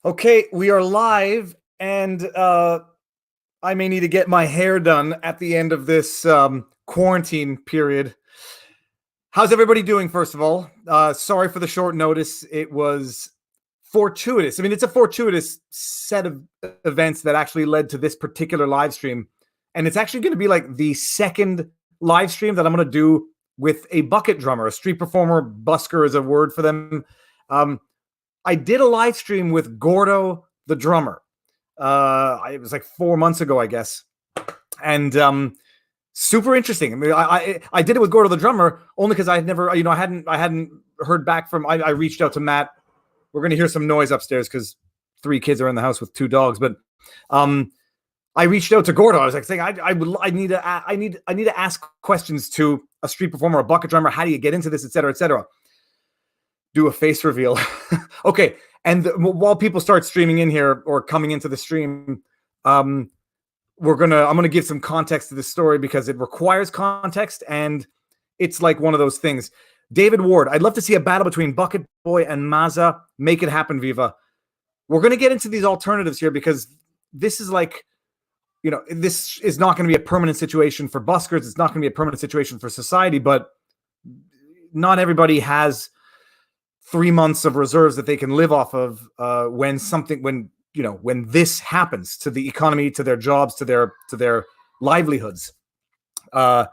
Okay, we are live, and I may need to get my hair done at the end of this quarantine period. How's everybody doing, first of all? Sorry for the short notice. It was fortuitous. I mean, it's a fortuitous set of events that actually led to this particular live stream. And it's actually going to be like the second live stream that I'm going to do with a bucket drummer, a street performer. Busker is a word for them. I did a live stream with Gordo, the drummer. It was like 4 months ago, I guess. And super interesting. I mean, I did it with Gordo, the drummer, only because I had never, I hadn't heard back from. I reached out to Matt. We're gonna hear some noise upstairs because 3 kids are in the house with 2 dogs. But I reached out to Gordo. I was like saying, I need to ask questions to a street performer, a bucket drummer. How do you get into this, et cetera, et cetera. Do a face reveal. Okay. And while people start streaming in here or coming into the stream, I'm going to give some context to this story because it requires context, and it's like one of those things. David Ward, I'd love to see a battle between Bucket Boy and Maza. Make it happen, Viva. We're going to get into these alternatives here because this is like, this is not going to be a permanent situation for buskers. It's not going to be a permanent situation for society, but not everybody has 3 months of reserves that they can live off of when this happens to the economy, to their jobs, to their livelihoods. So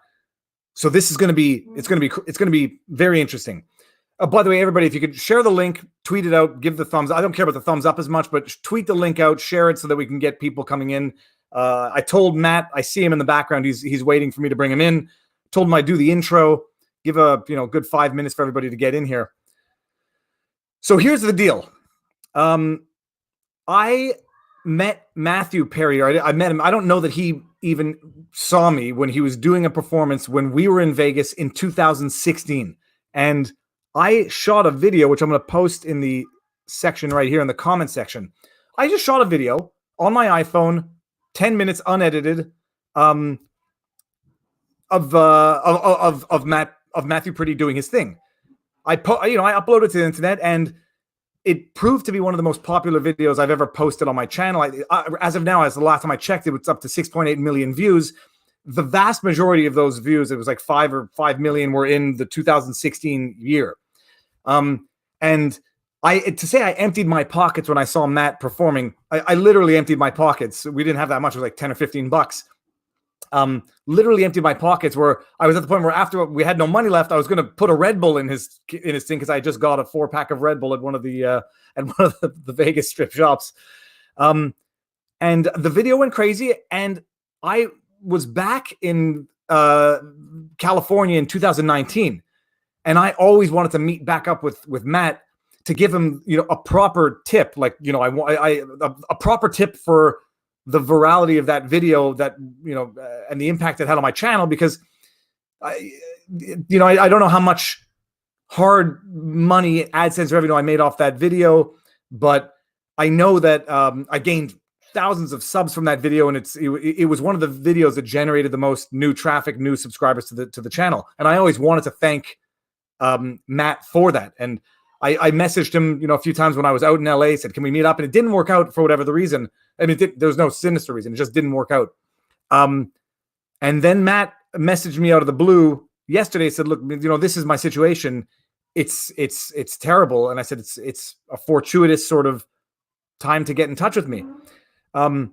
this is going to be very interesting. By the way, everybody, if you could share the link, tweet it out, give the thumbs. I don't care about the thumbs up as much, but tweet the link out, share it so that we can get people coming in. I told Matt, I see him in the background. He's waiting for me to bring him in. Told him I'd do the intro, give a good 5 minutes for everybody to get in here. So here's the deal. I met Matthew Perry. I met him. I don't know that he even saw me when he was doing a performance when we were in Vegas in 2016. And I shot a video, which I'm going to post in the section right here in the comment section. I just shot a video on my iPhone, 10 minutes unedited, of Matthew Pretty doing his thing. I uploaded it to the internet, and it proved to be one of the most popular videos I've ever posted on my channel. As of now, as the last time I checked, it was up to 6.8 million views. The vast majority of those views, it was like 5 million, were in the 2016 year. And to say I emptied my pockets when I saw Matt performing, I literally emptied my pockets. We didn't have that much. It was like 10 or 15 bucks. Literally emptied my pockets, where I was at the point where after we had no money left, I was going to put a Red Bull in his thing because I just got a 4-pack of Red Bull at one of the Vegas strip shops. And the video went crazy, and I was back in California in 2019, and I always wanted to meet back up with Matt to give him a proper tip, like a proper tip for the virality of that video, that and the impact it had on my channel, because I don't know how much hard money AdSense revenue I made off that video, but I know that I gained thousands of subs from that video, and it was one of the videos that generated the most new traffic, new subscribers to the channel, and I always wanted to thank Matt for that. And I messaged him, a few times when I was out in LA, said, can we meet up? And it didn't work out for whatever the reason. I mean, there was no sinister reason. It just didn't work out. And then Matt messaged me out of the blue yesterday, said, look, this is my situation. It's terrible. And I said, it's a fortuitous sort of time to get in touch with me. And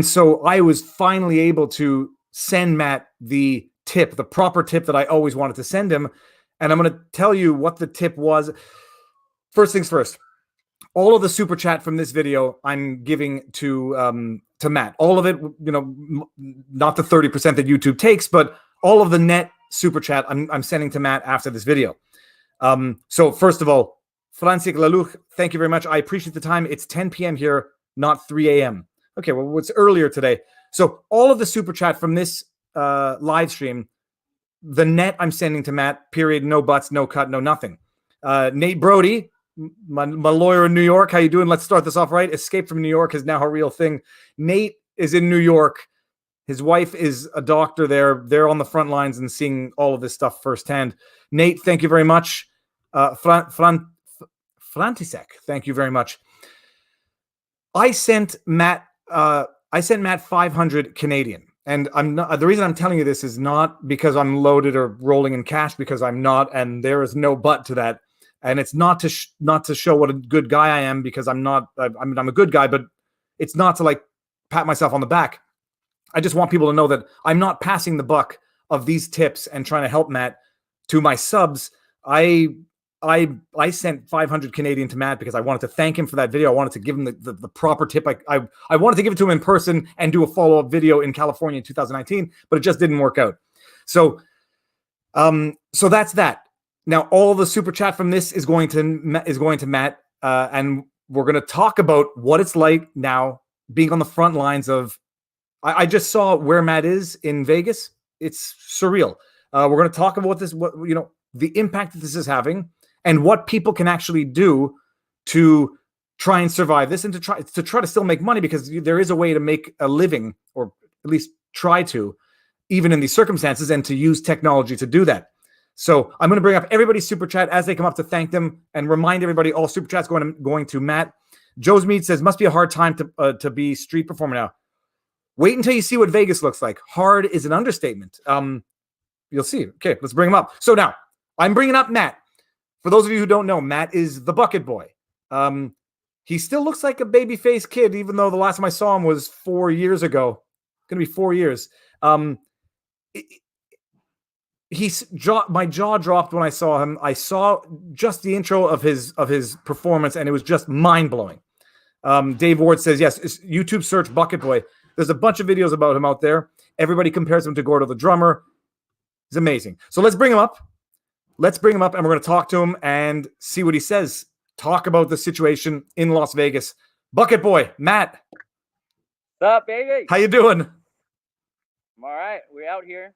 so I was finally able to send Matt the proper tip that I always wanted to send him. And I'm going to tell you what the tip was. First things first, all of the super chat from this video I'm giving to Matt. All of it, not the 30% that YouTube takes, but all of the net super chat I'm sending to Matt after this video. So first of all, Francis Laluch, thank you very much. I appreciate the time. It's 10 p.m. here, not 3 a.m. Okay, well, it's earlier today. So all of the super chat from this live stream, the net I'm sending to Matt, period, no buts, no cut, no nothing. Nate Brody, my lawyer in New York, how you doing? Let's start this off right. Escape from New York is now a real thing. Nate is in New York. His wife is a doctor there. They're on the front lines and seeing all of this stuff firsthand. Nate, thank you very much. Frantisek, thank you very much. I sent Matt 500 Canadian. And I'm not, the reason I'm telling you this is not because I'm loaded or rolling in cash, because I'm not, and there is no but to that. And it's not to show what a good guy I am, because I'm not. I mean, I'm a good guy, but it's not to like pat myself on the back. I just want people to know that I'm not passing the buck of these tips and trying to help Matt to my subs. I sent 500 Canadian to Matt because I wanted to thank him for that video. I wanted to give him the proper tip. I wanted to give it to him in person and do a follow-up video in California in 2019, but it just didn't work out. So that's that. Now all the super chat from this is going to Matt, and we're going to talk about what it's like now being on the front lines of. I just saw where Matt is in Vegas. It's surreal. We're going to talk about the impact that this is having, and what people can actually do to try and survive this, and to try to still make money, because there is a way to make a living, or at least try to, even in these circumstances, and to use technology to do that. So I'm going to bring up everybody's super chat as they come up to thank them, and remind everybody all super chats going to Matt. Joe's Mead says, must be a hard time to be street performer now. Wait until you see what Vegas looks like. Hard is an understatement. You'll see. Okay, let's bring him up. So now I'm bringing up Matt. For those of you who don't know, Matt is the bucket boy. He still looks like a baby-faced kid, even though the last time I saw him was 4 years ago. It's going to be 4 years. My jaw dropped when I saw him. I saw just the intro of his performance, and it was just mind-blowing. Dave Ward says, yes, YouTube search Bucket Boy. There's a bunch of videos about him out there. Everybody compares him to Gordo the drummer. He's amazing. So let's bring him up. And we're going to talk to him and see what he says. Talk about the situation in Las Vegas. Bucket Boy, Matt. What's up, baby? How you doing? I'm all right. We're out here.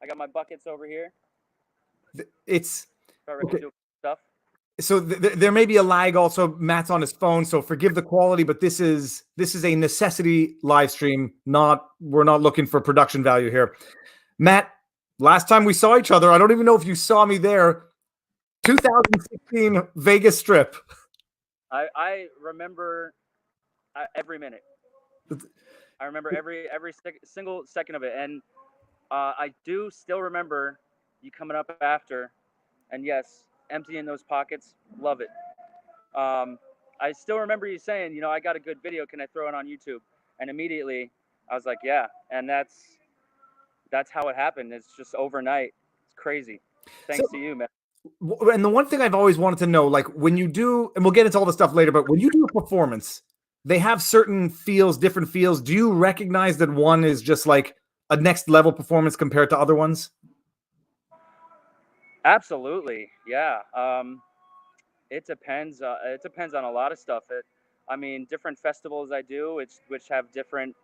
I got my buckets over here. It's okay. Stuff. So there may be a lag also. Matt's on his phone, so forgive the quality, but this is a necessity live stream. We're not looking for production value here. Matt, last time we saw each other, I don't even know if you saw me there. 2016 Vegas Strip. I remember every minute. I remember every single second of it, and I do still remember you coming up after, and yes, emptying those pockets. Love it. I still remember you saying, I got a good video. Can I throw it on YouTube? And immediately I was like, yeah. And that's how it happened. It's just overnight. It's crazy. Thanks to you, man. And the one thing I've always wanted to know, like when you do, and we'll get into all the stuff later, but when you do a performance, they have certain different feels. Do you recognize that one is just like a next level performance compared to other ones? Absolutely. Yeah. It depends. It depends on a lot of stuff. Different festivals I do, which have different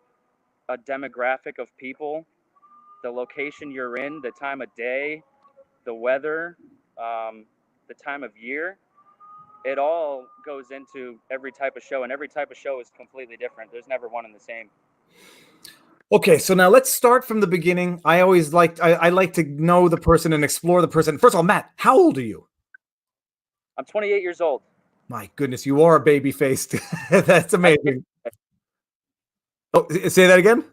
demographic of people, the location you're in, the time of day, the weather, the time of year. It all goes into every type of show, and every type of show is completely different. There's never one and the same. Okay, so now let's start from the beginning. I always I like to know the person and explore the person. First of all, Matt, how old are you? I'm 28 years old. My goodness, you are baby-faced. That's amazing. Oh, say that again?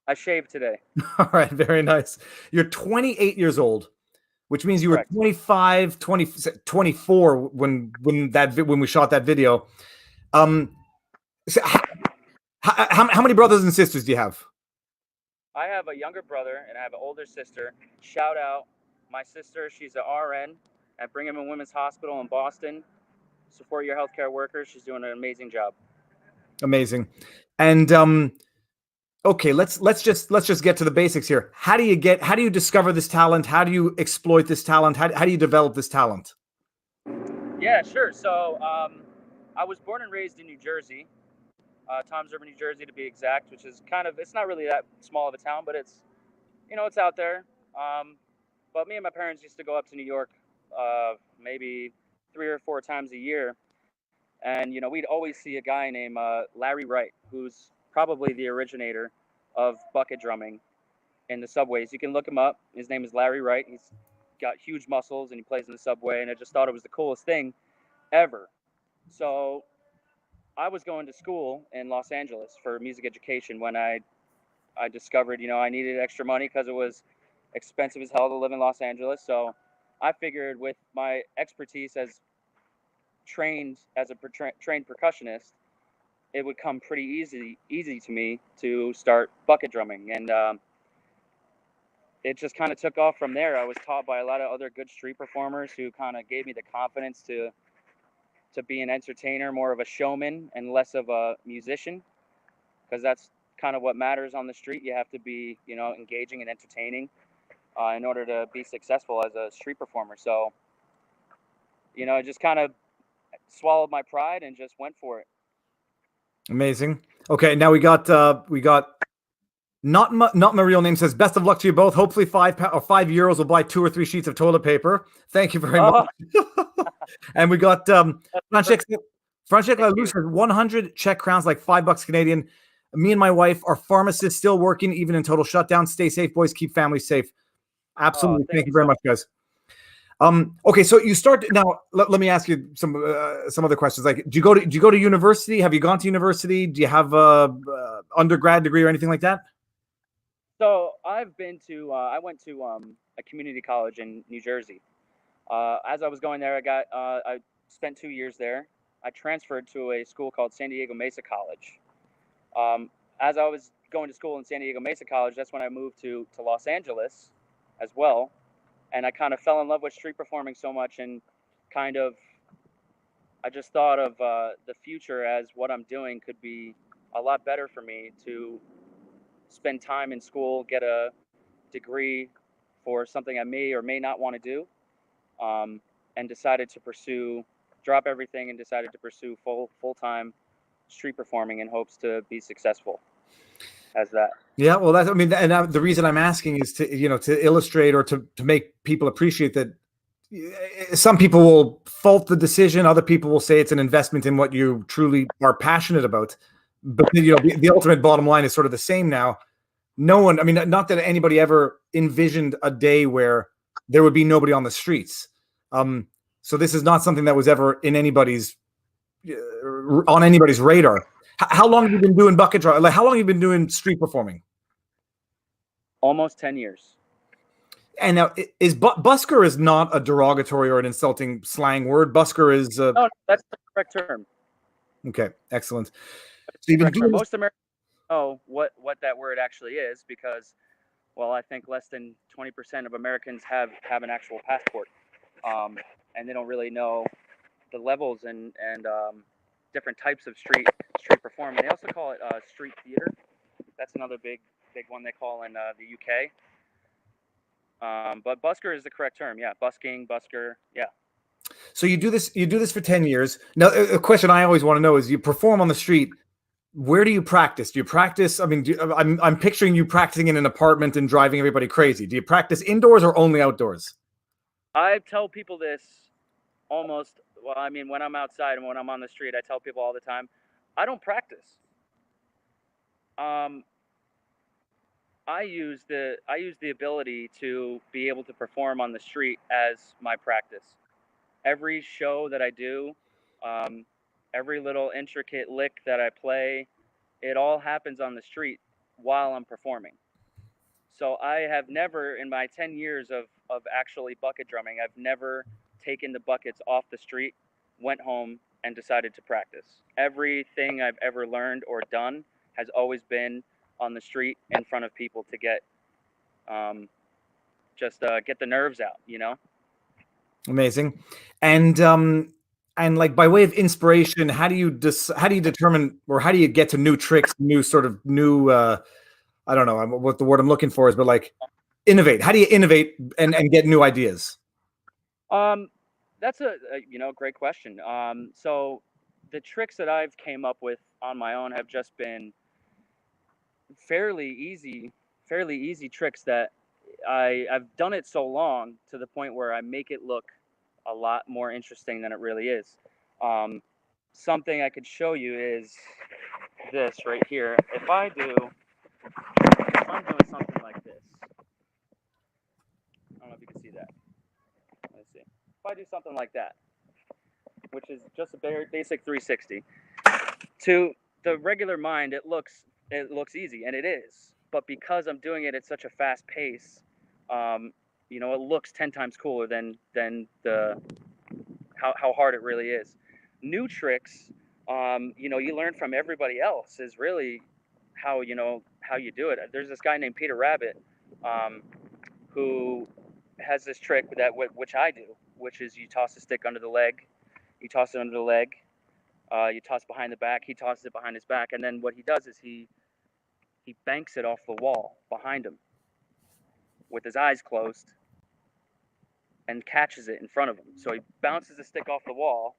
I shaved today. All right, very nice. You're 28 years old, which means you were 25, 24 when we shot that video. So how many brothers and sisters do you have? I have a younger brother and I have an older sister. Shout out my sister. She's an RN at Brigham and Women's Hospital in Boston. Support your healthcare workers. She's doing an amazing job. Amazing. And okay, let's just get to the basics here. How do you discover this talent? How do you exploit this talent? How do you develop this talent? Yeah, sure. So I was born and raised in New Jersey, Toms River, New Jersey to be exact, which is it's not really that small of a town, but it's, it's out there. But me and my parents used to go up to New York maybe 3 or 4 times a year. And, we'd always see a guy named Larry Wright, who's probably the originator of bucket drumming in the subways. You can look him up. His name is Larry Wright. He's got huge muscles and he plays in the subway. And I just thought it was the coolest thing ever. So I was going to school in Los Angeles for music education when I discovered, I needed extra money because it was expensive as hell to live in Los Angeles. So I figured with my expertise as trained as a trained percussionist, it would come pretty easy to me to start bucket drumming. And it just kind of took off from there. I was taught by a lot of other good street performers who kind of gave me the confidence to be an entertainer, more of a showman and less of a musician, because that's kind of what matters on the street. You have to be, engaging and entertaining in order to be successful as a street performer. So, I just kind of swallowed my pride and just went for it. Amazing. Okay, now we got not my real name says best of luck to you both. Hopefully €5 will buy 2 or 3 sheets of toilet paper. Thank you very much. And we got Francesca Lalu says 100 Czech crowns, like $5 Canadian. Me and my wife are pharmacists, still working even in total shutdown. Stay safe, boys. Keep families safe. Absolutely. Thank you very much, guys. Okay, so you start now. Let me ask you some other questions. Like, do you go to university? Have you gone to university? Do you have a undergrad degree or anything like that? So I've been to. I went to a community college in New Jersey. As I was going there, I spent 2 years there. I transferred to a school called San Diego Mesa College. As I was going to school in San Diego Mesa College, that's when I moved to Los Angeles as well. And I kind of fell in love with street performing so much, and I just thought of the future as what I'm doing could be a lot better for me to spend time in school, get a degree for something I may or may not want to do, and decided to drop everything and decided to pursue full-time street performing in hopes to be successful as that. Yeah, well, and the reason I'm asking is to illustrate or to make people appreciate that some people will fault the decision. Other people will say it's an investment in what you truly are passionate about. But the ultimate bottom line is sort of the same now. No one, not that anybody ever envisioned a day where there would be nobody on the streets. So this is not something that was ever on anybody's radar. How long have you been doing bucket drum? Like, how long have you been doing street performing? Almost 10 years. And now, busker is not a derogatory or an insulting slang word. Busker is no, that's the correct term. Okay, excellent. So you've been doing most Americans know what that word actually is because, well, I think less than 20% of Americans have an actual passport, and they don't really know the levels and different types of street performing. They also call it street theater. That's another big one they call in the UK. But busker is the correct term. Yeah, busking, busker. Yeah. So you do this for 10 years. Now, a question I always want to know is: you perform on the street. Where do you practice? Do you practice? I'm picturing you practicing in an apartment and driving everybody crazy. Do you practice indoors or only outdoors? I tell people this almost. Well, when I'm outside and when I'm on the street, I tell people all the time, I don't practice. I use the ability to be able to perform on the street as my practice. Every show that I do, every little intricate lick that I play, it all happens on the street while I'm performing. So I have never, in my 10 years of actually bucket drumming, I've never taken the buckets off the street, went home, and decided to practice. Everything I've ever learned or done has always been on the street in front of people to get get the nerves out, Amazing. And like, by way of inspiration, how do you determine, or how do you get to new tricks, new I don't know what the word I'm looking for is, but like, innovate. How do you innovate and get new ideas? That's a great question. So the tricks that I've came up with on my own have just been fairly easy tricks that I've done it so long to the point where I make it look a lot more interesting than it really is. Something I could show you is this right here. If I'm doing something like this, I don't know if you can see that. Let's see. If I do something like that, which is just a very basic 360, To the regular mind, it looks easy, and it is. But because I'm doing it at such a fast pace, you know, it looks 10 times cooler than the how hard it really is. New tricks, you know, you learn from everybody else is really how how you do it. There's this guy named Peter Rabbit, um, who has this trick that which I do, which is you toss a stick under the leg, you toss it under the leg, you toss behind the back, he tosses it behind his back, and then what he does is he banks it off the wall behind him with his eyes closed and catches it in front of him. So he bounces the stick off the wall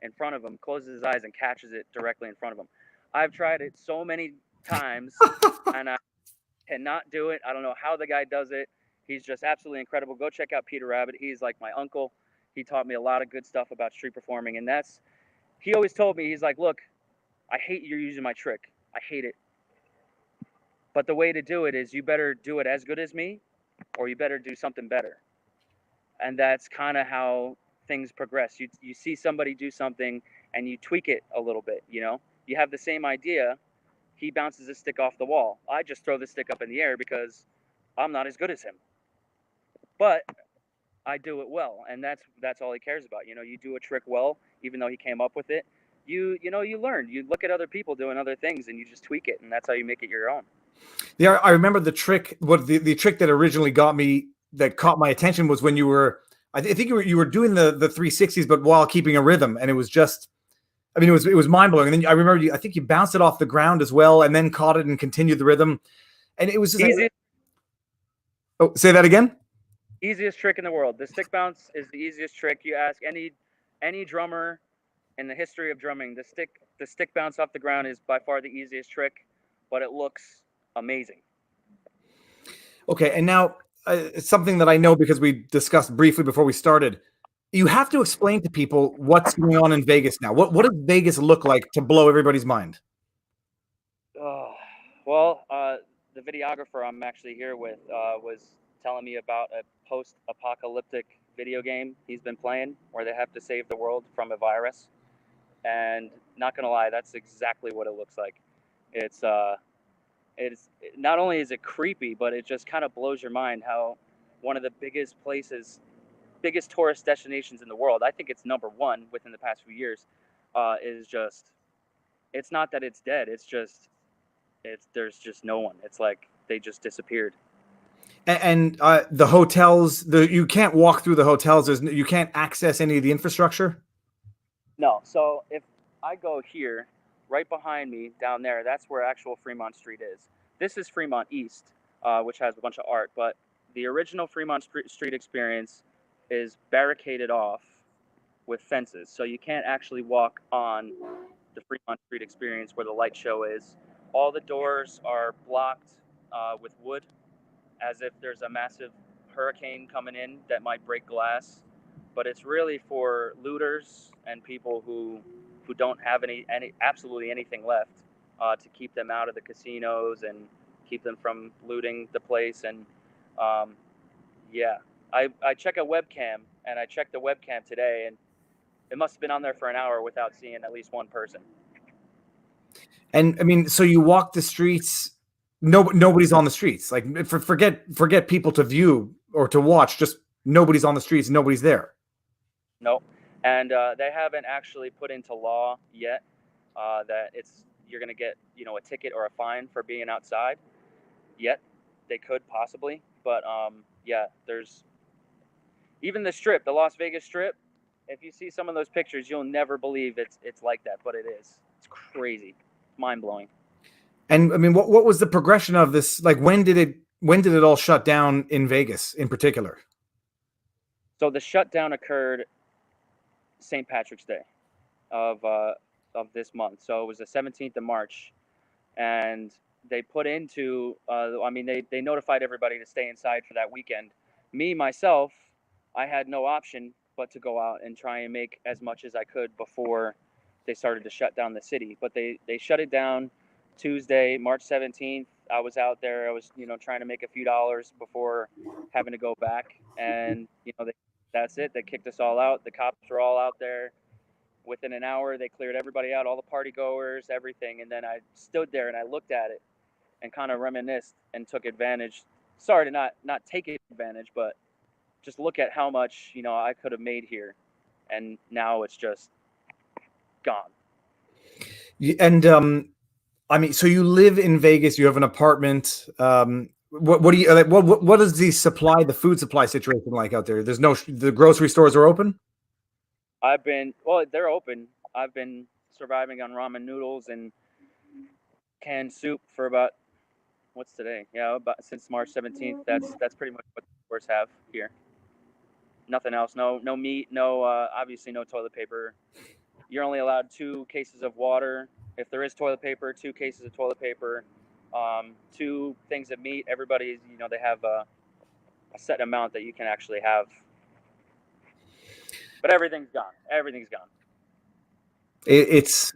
in front of him, closes his eyes, and catches it directly in front of him. I've tried it so many times, and I cannot do it. I don't know how the guy does it. He's just absolutely incredible. Go check out Peter Rabbit. He's like my uncle. He taught me a lot of good stuff about street performing, and he always told me, he's like, look, I hate you using my trick. I hate it. But the way to do it is you better do it as good as me, or you better do something better. And that's kind of how things progress. You see somebody do something and you tweak it a little bit, you know? You have the same idea. He bounces a stick off the wall. I just throw the stick up in the air because I'm not as good as him. But I do it well, and that's all he cares about. You know, you do a trick well, even though he came up with it. You learn. You look at other people doing other things and you just tweak it, and that's how you make it your own. Yeah, I remember the trick. What the trick that originally that caught my attention was when you were, I think you were doing the 360s, but while keeping a rhythm, and it was just, I mean, it was mind blowing. And then I remember I think you bounced it off the ground as well, and then caught it and continued the rhythm, and it was just easy. Oh, say that again. Easiest trick in the world. The stick bounce is the easiest trick. You ask any drummer in the history of drumming, the stick bounce off the ground is by far the easiest trick, but it looks amazing. Okay, and now it's something that I know because we discussed briefly before we started. You have to explain to people what's going on in Vegas now. What does Vegas look like to blow everybody's mind? Well, the videographer I'm actually here with was telling me about a post-apocalyptic video game he's been playing where they have to save the world from a virus. And not gonna lie, that's exactly what it looks like. It's not only is it creepy, but it just kind of blows your mind how one of the biggest tourist destinations in the world, I think it's number one within the past few years, is just, it's not that it's dead, there's just no one. It's like they just disappeared. And the hotels, you can't walk through the hotels. You can't access any of the infrastructure. No. So if I go here, right behind me down there, that's where actual Fremont Street is. This is Fremont East, which has a bunch of art, but the original Fremont Street experience is barricaded off with fences. So you can't actually walk on the Fremont Street experience where the light show is. All the doors are blocked with wood, as if there's a massive hurricane coming in that might break glass. But it's really for looters and people who don't have any absolutely anything left, to keep them out of the casinos and keep them from looting the place. And yeah, I check a webcam, and I checked the webcam today, and it must have been on there for an hour without seeing at least one person. And I mean, so you walk the streets. Nobody's on the streets. Like forget people to view or to watch. Just nobody's on the streets. Nobody's there. Nope. And they haven't actually put into law yet that you're going to get a ticket or a fine for being outside. Yet they could possibly, but yeah, there's even the Strip, the Las Vegas Strip. If you see some of those pictures, you'll never believe it's like that, but it is. It's crazy, mind blowing. And I mean, what was the progression of this? Like, when did it all shut down in Vegas in particular? So the shutdown occurred St. Patrick's Day of this month. So it was the 17th of March, and they put into they notified everybody to stay inside for that weekend. Me myself, I had no option but to go out and try and make as much as I could before they started to shut down the city. But they shut it down Tuesday, March 17th. I was out there. I was trying to make a few dollars before having to go back, and that's it. They kicked us all out. The cops were all out there. Within an hour, they cleared everybody out, all the party goers, everything. And then I stood there and I looked at it and kind of reminisced and took advantage. Sorry to not take advantage, but just look at how much, you know, I could have made here. And now it's just gone. And I mean, so you live in Vegas, you have an apartment. What do you what is the food supply situation like out there? The grocery stores are open? They're open. I've been surviving on ramen noodles and canned soup for about, what's today? Yeah, about since March 17th. That's pretty much what the stores have here. Nothing else. No meat. No obviously no toilet paper. You're only allowed 2 cases of water. If there is toilet paper, 2 cases of toilet paper, 2 things of meat. Everybody's, you know, they have a set amount that you can actually have. But everything's gone. Everything's gone. It's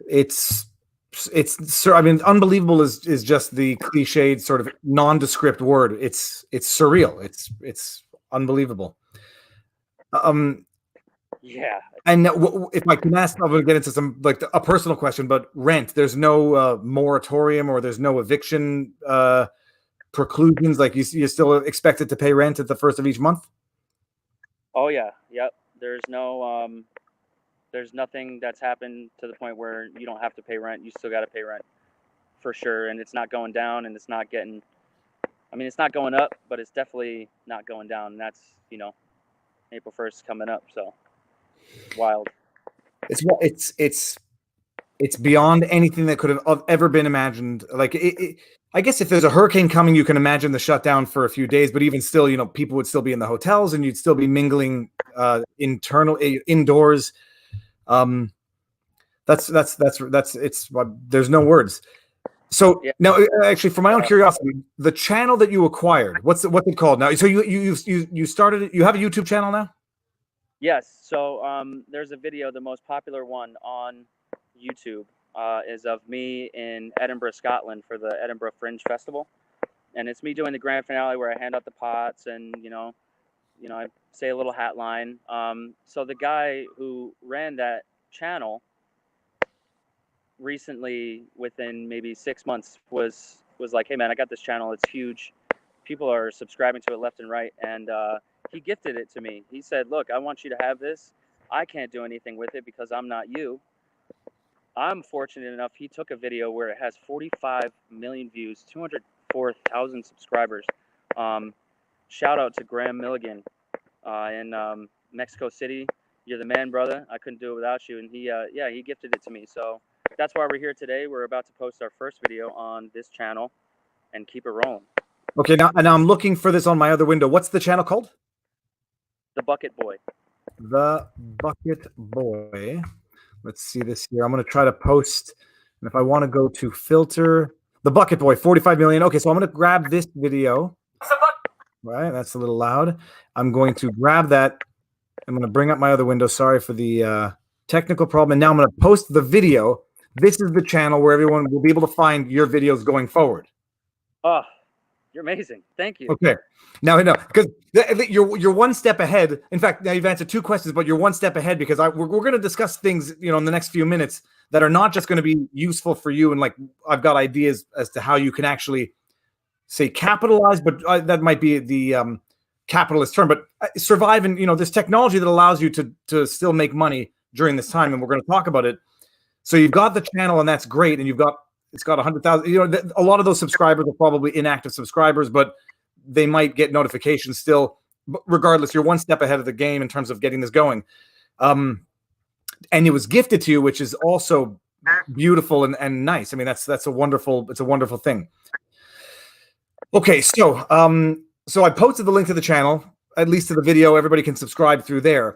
I mean, unbelievable is just the cliched sort of nondescript word. It's surreal. It's unbelievable. Yeah. And if I can ask, I'm going to get into some like a personal question, but rent. There's no moratorium or there's no eviction preclusions. Like you're still expected to pay rent at the first of each month. Oh yeah. Yep. There's nothing that's happened to the point where you don't have to pay rent. You still got to pay rent for sure, and it's not going down, and it's not getting. I mean, it's not going up, but it's definitely not going down. And that's, you know, April 1st coming up, so wild. It's beyond anything that could have ever been imagined. Like I guess if there's a hurricane coming, you can imagine the shutdown for a few days. But even still, you know, people would still be in the hotels, and you'd still be mingling indoors. That's it's there's no words. So Yeah. now, actually, for my own curiosity, the channel that you acquired, what's it called now? So you started it. You have a YouTube channel now? Yes. So there's a video, the most popular one on YouTube, is of me in Edinburgh, Scotland, for the Edinburgh Fringe Festival, and it's me doing the grand finale where I hand out the pots and you know I say a little hat line. So the guy who ran that channel recently, within maybe 6 months, was like, hey man, I got this channel, it's huge, people are subscribing to it left and right, and he gifted it to me. He said, look, I want you to have this. I can't do anything with it because I'm not you. I'm fortunate enough, he took a video where it has 45 million views, 204,000 subscribers. Shout out to Graham Milligan in Mexico City. You're the man, brother. I couldn't do it without you. And he gifted it to me. So that's why we're here today. We're about to post our first video on this channel and keep it rolling. Okay, now I'm looking for this on my other window. What's the channel called? The Bucket Boy. The Bucket Boy. Let's see this here. I'm going to try to post, and if I want to go to filter, the Bucket Boy, 45 million. Okay, so I'm going to grab this video. Right, that's a little loud. I'm going to grab that. I'm going to bring up my other window. Sorry for the technical problem. And now I'm going to post the video. This is the channel where everyone will be able to find your videos going forward. Oh, you're amazing. Thank you. Okay. Now I know, because you're one step ahead. In fact, now you've answered 2 questions, but you're one step ahead because we're going to discuss things, you know, in the next few minutes that are not just going to be useful for you. And like, I've got ideas as to how you can actually say capitalize, but that might be the capitalist term, but survive. And, you know, this technology that allows you to still make money during this time. And we're going to talk about it. So you've got the channel, and that's great. And it's got 100,000, you know, a lot of those subscribers are probably inactive subscribers, but they might get notifications still. But regardless, you're one step ahead of the game in terms of getting this going. And it was gifted to you, which is also beautiful and nice. I mean, it's a wonderful thing. Okay, so I posted the link to the channel, at least to the video. Everybody can subscribe through there.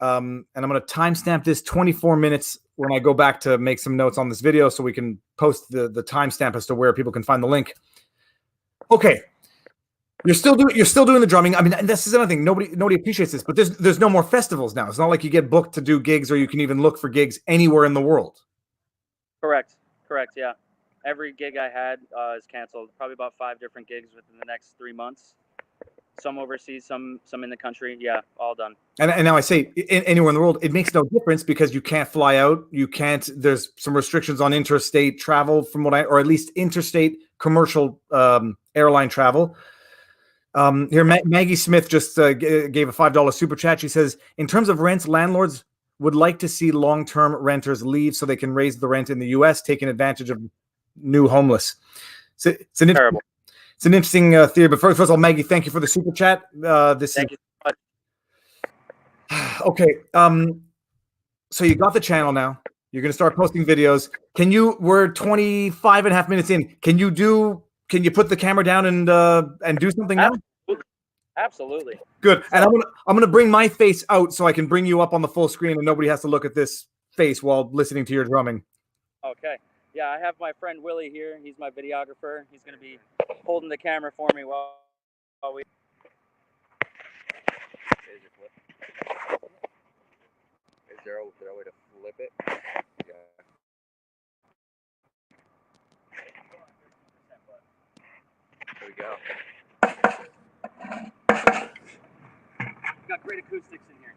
And I'm going to timestamp this 24 minutes when I go back to make some notes on this video, so we can post the timestamp as to where people can find the link. Okay, you're still doing the drumming. I mean, and this is another thing. Nobody appreciates this, but there's no more festivals now. It's not like you get booked to do gigs, or you can even look for gigs anywhere in the world. Correct. Yeah. Every gig I had is canceled. Probably about 5 different gigs within the next 3 months. some overseas, some in the country. Yeah, all done. And now I say anywhere in the world, it makes no difference because you can't fly out. You can't. There's some restrictions on interstate travel, or at least interstate commercial airline travel. Here, Maggie Smith just gave a $5 super chat. She says, in terms of rents, landlords would like to see long-term renters leave so they can raise the rent in the U.S., taking advantage of new homeless. So it's an interesting theory. But first of all, Maggie, thank you for the super chat. Thank you so much. Okay. So you got the channel now. You're going to start posting videos. We're 25 and a half minutes in. Can you put the camera down and do something now? Absolutely. Good. And I'm gonna bring my face out so I can bring you up on the full screen and nobody has to look at this face while listening to your drumming. Okay. Yeah, I have my friend Willie here. He's my videographer. He's gonna be holding the camera for me while we. Is there a way to flip it? Yeah. There we go. We've got great acoustics in here.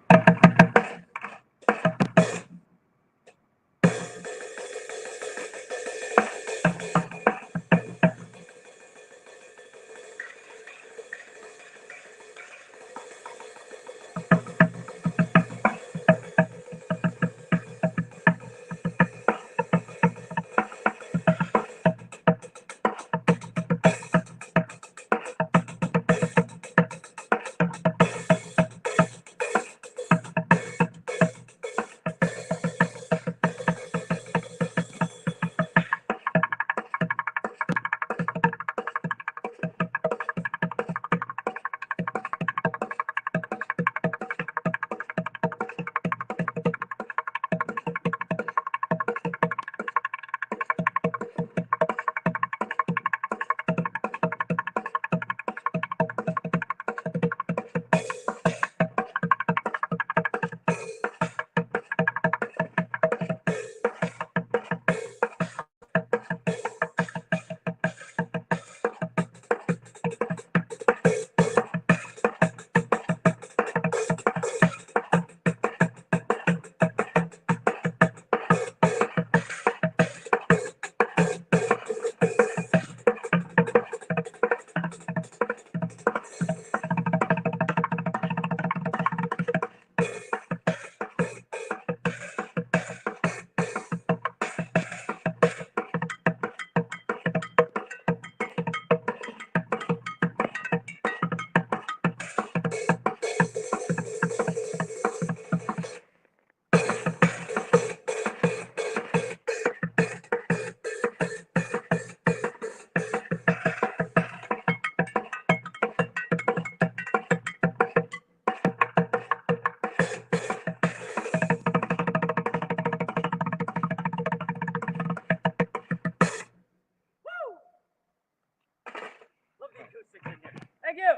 Thank you.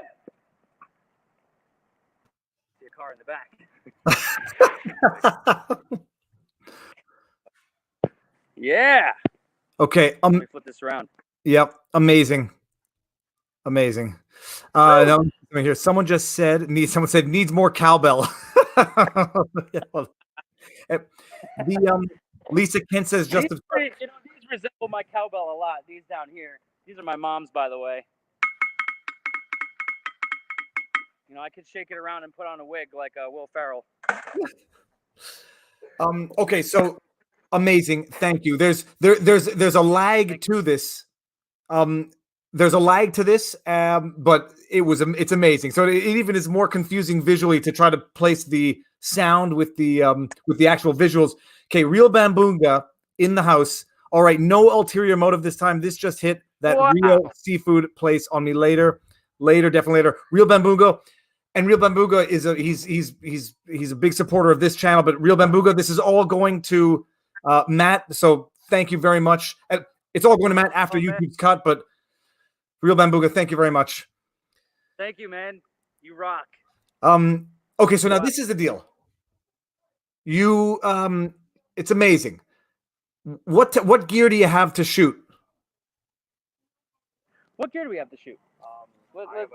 See a car in the back. Yeah. Okay. Let me flip this around. Yep. Amazing. Now here. Someone said needs more cowbell. Lisa Kent says just these resemble my cowbell a lot. These down here. These are my mom's, by the way. I could shake it around and put on a wig like Will Ferrell. Okay, so amazing. Thank you. There's a lag to this. There's a lag to this, but it's amazing. So it even is more confusing visually to try to place the sound with the actual visuals. Okay, Real Bambunga in the house. All right, no ulterior motive this time. This just hit that Rio seafood place on me later, definitely later. Real Bambunga. And Real Bambunga is he's a big supporter of this channel. But Real Bambunga, this is all going to Matt. So thank you very much. It's all going to Matt after YouTube's cut. But Real Bambunga, thank you very much. Thank you, man. You rock. Okay, so now this is the deal. It's amazing. What gear do you have to shoot? What gear do we have to shoot?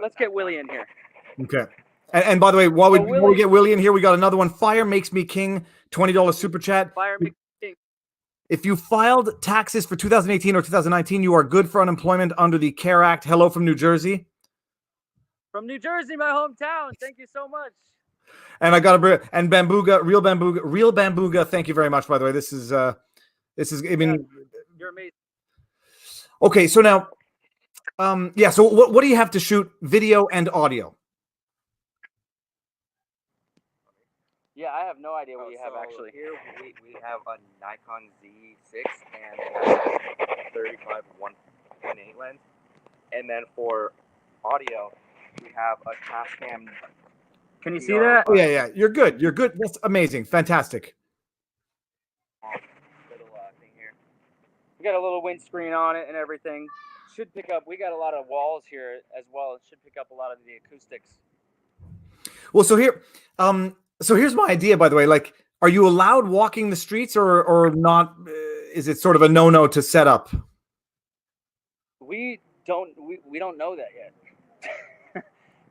Let's get Willie in here. Okay. And by the way, while So before we get Willie in here, we got another one. Fire Makes Me King, $20 super chat. Fire me. If you filed taxes for 2018 or 2019, you are good for unemployment under the CARE Act. Hello from New Jersey. From New Jersey, my hometown. Thank you so much. And I got a and Bambuga, real Bambuga. Thank you very much. By the way, this is. I mean, you're amazing. Okay, so now, yeah. So what do you have to shoot? Video and audio. Yeah, I have no idea what you have actually. Here we have a Nikon Z6 and 35 1.8 lens, and then for audio we have a Tascam. Can you see that? Oh, yeah. You're good. You're good. That's amazing. Fantastic. Little thing here. We got a little windscreen on it and everything. Should pick up. We got a lot of walls here as well. It should pick up a lot of the acoustics. Well, so here, so here's my idea. By the way, like, are you allowed walking the streets or not? Is it sort of a no to set up? We don't know that yet.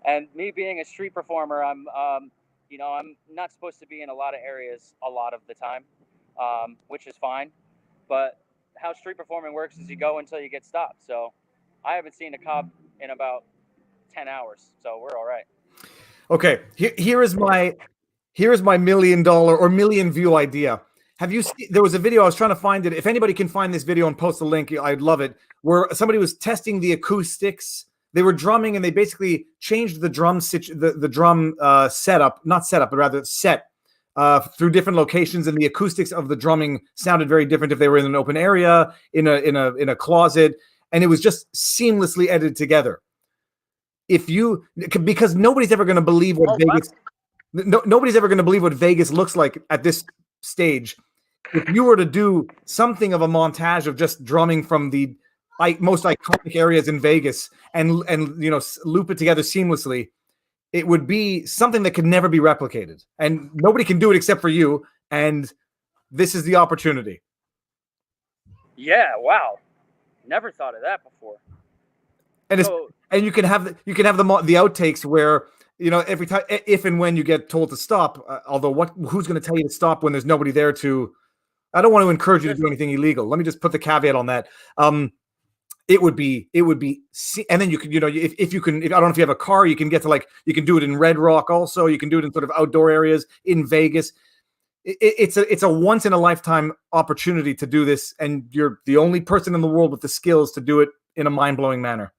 And me being a street performer, I'm not supposed to be in a lot of areas a lot of the time, which is fine. But how street performing works is you go until you get stopped. So I haven't seen a cop in about 10 hours. So we're all right. Okay. Here is my $1 million or million view idea. Have you seen, there was a video, I was trying to find it. If anybody can find this video and post the link, I'd love it. Where somebody was testing the acoustics. They were drumming and they basically changed the drum setup, not setup, but rather set through different locations, and the acoustics of the drumming sounded very different if they were in an open area, in a closet, and it was just seamlessly edited together. Because nobody's ever going to believe what Vegas. Nobody's ever going to believe what Vegas looks like at this stage. If you were to do something of a montage of just drumming from the most iconic areas in Vegas and loop it together seamlessly, it would be something that could never be replicated, and nobody can do it except for you. And this is the opportunity. Yeah. Wow. Never thought of that before. And you can have the outtakes where, every time, if and when you get told to stop, who's going to tell you to stop when there's nobody there to? I don't want to encourage you to do anything illegal. Let me just put the caveat on that. It would be, and then you could, if you can, I don't know if you have a car, you can get to you can do it in Red Rock also. You can do it in sort of outdoor areas in Vegas. It's a once in a lifetime opportunity to do this, and you're the only person in the world with the skills to do it in a mind blowing manner.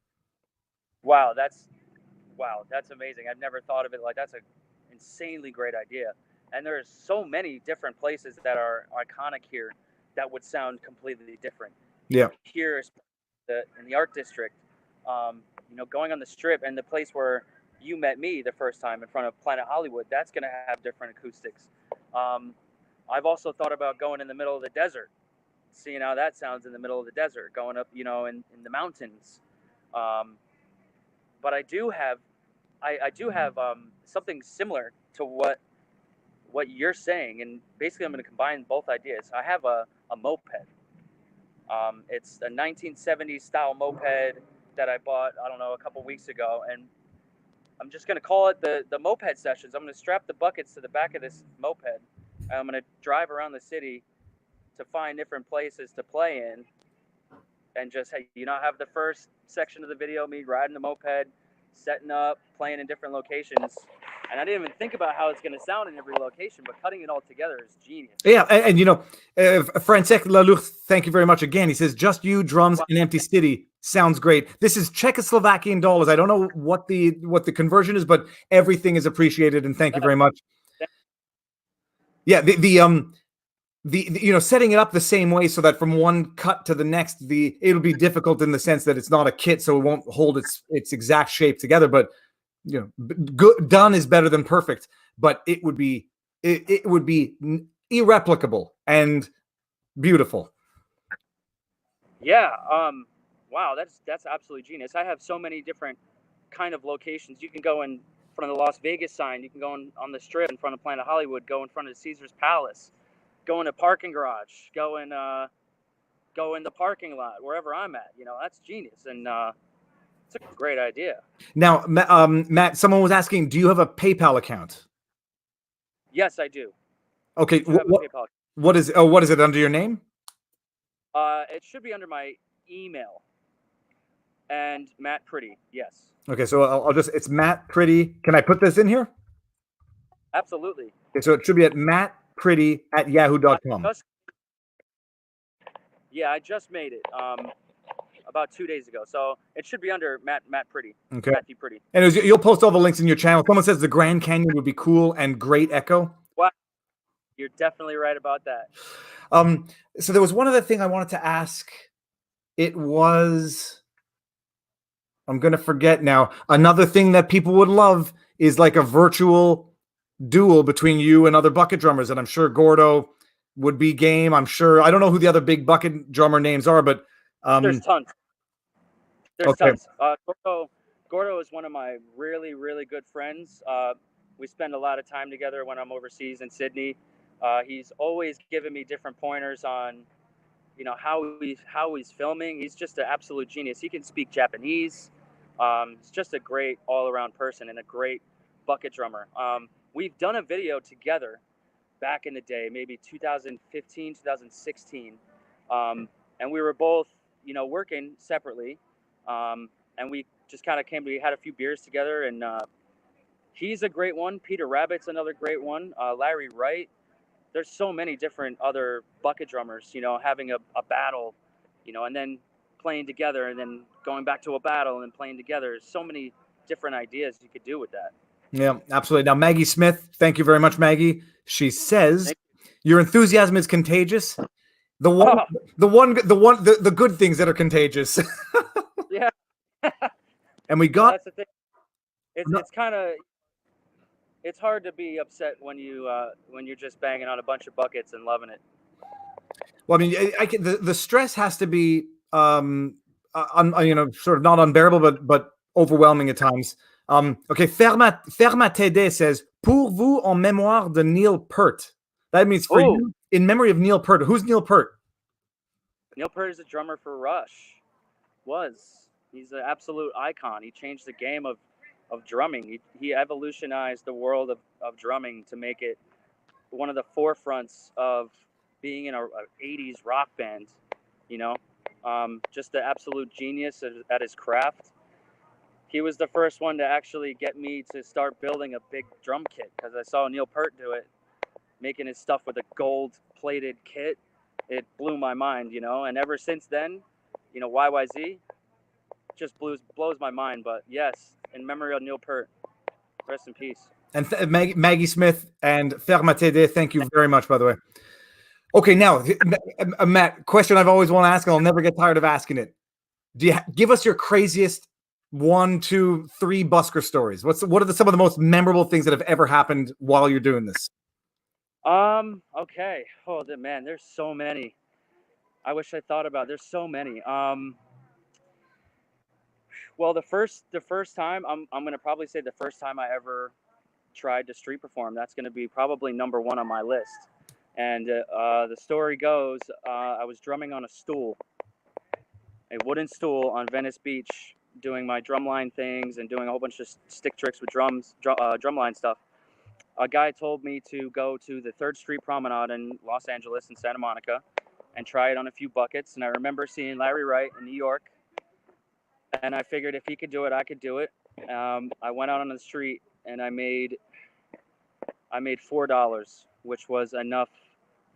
Wow, that's amazing. I've never thought of it like that's an insanely great idea. And there's so many different places that are iconic here that would sound completely different. Yeah. Here in the art district, going on the Strip and the place where you met me the first time in front of Planet Hollywood, that's going to have different acoustics. I've also thought about going in the middle of the desert, seeing how that sounds in the middle of the desert, going up, in the mountains. But I do have something similar to what you're saying, and basically I'm going to combine both ideas. I have a moped. It's a 1970s style moped that I bought, I don't know, a couple weeks ago, and I'm just going to call it the moped sessions. I'm going to strap the buckets to the back of this moped, and I'm going to drive around the city to find different places to play in, and just have the first section of the video me riding the moped, setting up, playing in different locations. And I didn't even think about how it's going to sound in every location, but cutting it all together is genius. Yeah, and Francesc Laluch, thank you very much again. He says, just you, drums, an empty city. Sounds great. This is Czechoslovakian dollars. I don't know what the conversion is, but everything is appreciated, and thank you very much. Yeah, the setting it up the same way so that from one cut to the next, it'll be difficult in the sense that it's not a kit, so it won't hold its exact shape together. But good done is better than perfect. But it would be irreplicable and beautiful. Yeah. Wow. That's absolutely genius. I have so many different kind of locations. You can go in front of the Las Vegas sign. You can go on the Strip in front of Planet Hollywood. Go in front of Caesar's Palace. Go in a parking garage. Go in the parking lot wherever I'm at. That's genius. And It's a great idea. Now, Matt, someone was asking, do you have a PayPal account? Yes, I do. Okay, I do have a PayPal. what is it under your name? It should be under my email. And Matt Pretty, yes. Okay, so I'll just, it's Matt Pretty. Can I put this in here? Absolutely. Okay, so it should be at mattpretty@yahoo.com. I just made it about 2 days ago. So it should be under Matt Pretty. Okay. Matthew Pretty. And you'll post all the links in your channel. Someone says the Grand Canyon would be cool and great echo. Wow. You're definitely right about that. So there was one other thing I wanted to ask. It was, I'm going to forget now. Another thing that people would love is like a virtual duel between you and other bucket drummers. And I'm sure Gordo would be game. I'm sure, I don't know who the other big bucket drummer names are, but there's tons. There's okay. tons. Gordo is one of my really, really good friends. We spend a lot of time together when I'm overseas in Sydney. He's always giving me different pointers on, how he's filming. He's just an absolute genius. He can speak Japanese. He's just a great all-around person and a great bucket drummer. We've done a video together back in the day, maybe 2015, 2016. And we were both, working separately. And we just kind of we had a few beers together, and he's a great one. Peter Rabbit's another great one. Larry Wright. There's so many different other bucket drummers, having a battle, and then playing together, and then going back to a battle and then playing together. There's so many different ideas you could do with that. Yeah, absolutely. Now, Maggie Smith, thank you very much, Maggie. She says, your enthusiasm is contagious. The good things that are contagious. Yeah. And we got. Well, that's the thing. It's kind of. It's hard to be upset when you're just banging on a bunch of buckets and loving it. Well, I mean, the stress has to be, sort of not unbearable, but overwhelming at times. Okay, Fermat TD says, pour vous en mémoire de Neil Peart. That means for you, in memory of Neil Peart. Who's Neil Peart? Neil Peart is a drummer for Rush. He's an absolute icon. He changed the game of drumming. He evolutionized the world of drumming to make it one of the forefronts of being in a 80s rock band, just the absolute genius at his craft. He was the first one to actually get me to start building a big drum kit, because I saw Neil Peart do it, making his stuff with a gold plated kit. It blew my mind, and ever since then, YYZ just blows my mind. But yes, in memory of Neil Peart, rest in peace. And Maggie Smith and Fermatede, thank you very much, by the way. Okay, now, Matt, question I've always wanted to ask, and I'll never get tired of asking it. Give us your craziest 1, 2, 3 busker stories. What are some of the most memorable things that have ever happened while you're doing this? Okay. Oh, man, there's so many. I wish I thought about it. There's so many. Well, the first time, I'm going to probably say the first time I ever tried to street perform, that's going to be probably number 1 on my list. And the story goes, I was drumming on a wooden stool on Venice Beach, doing my drumline things and doing a whole bunch of stick tricks with drumline stuff. A guy told me to go to the 3rd Street Promenade in Los Angeles and Santa Monica and try it on a few buckets. And I remember seeing Larry Wright in New York, and I figured if he could do it, I could do it. I went out on the street and I made $4, which was enough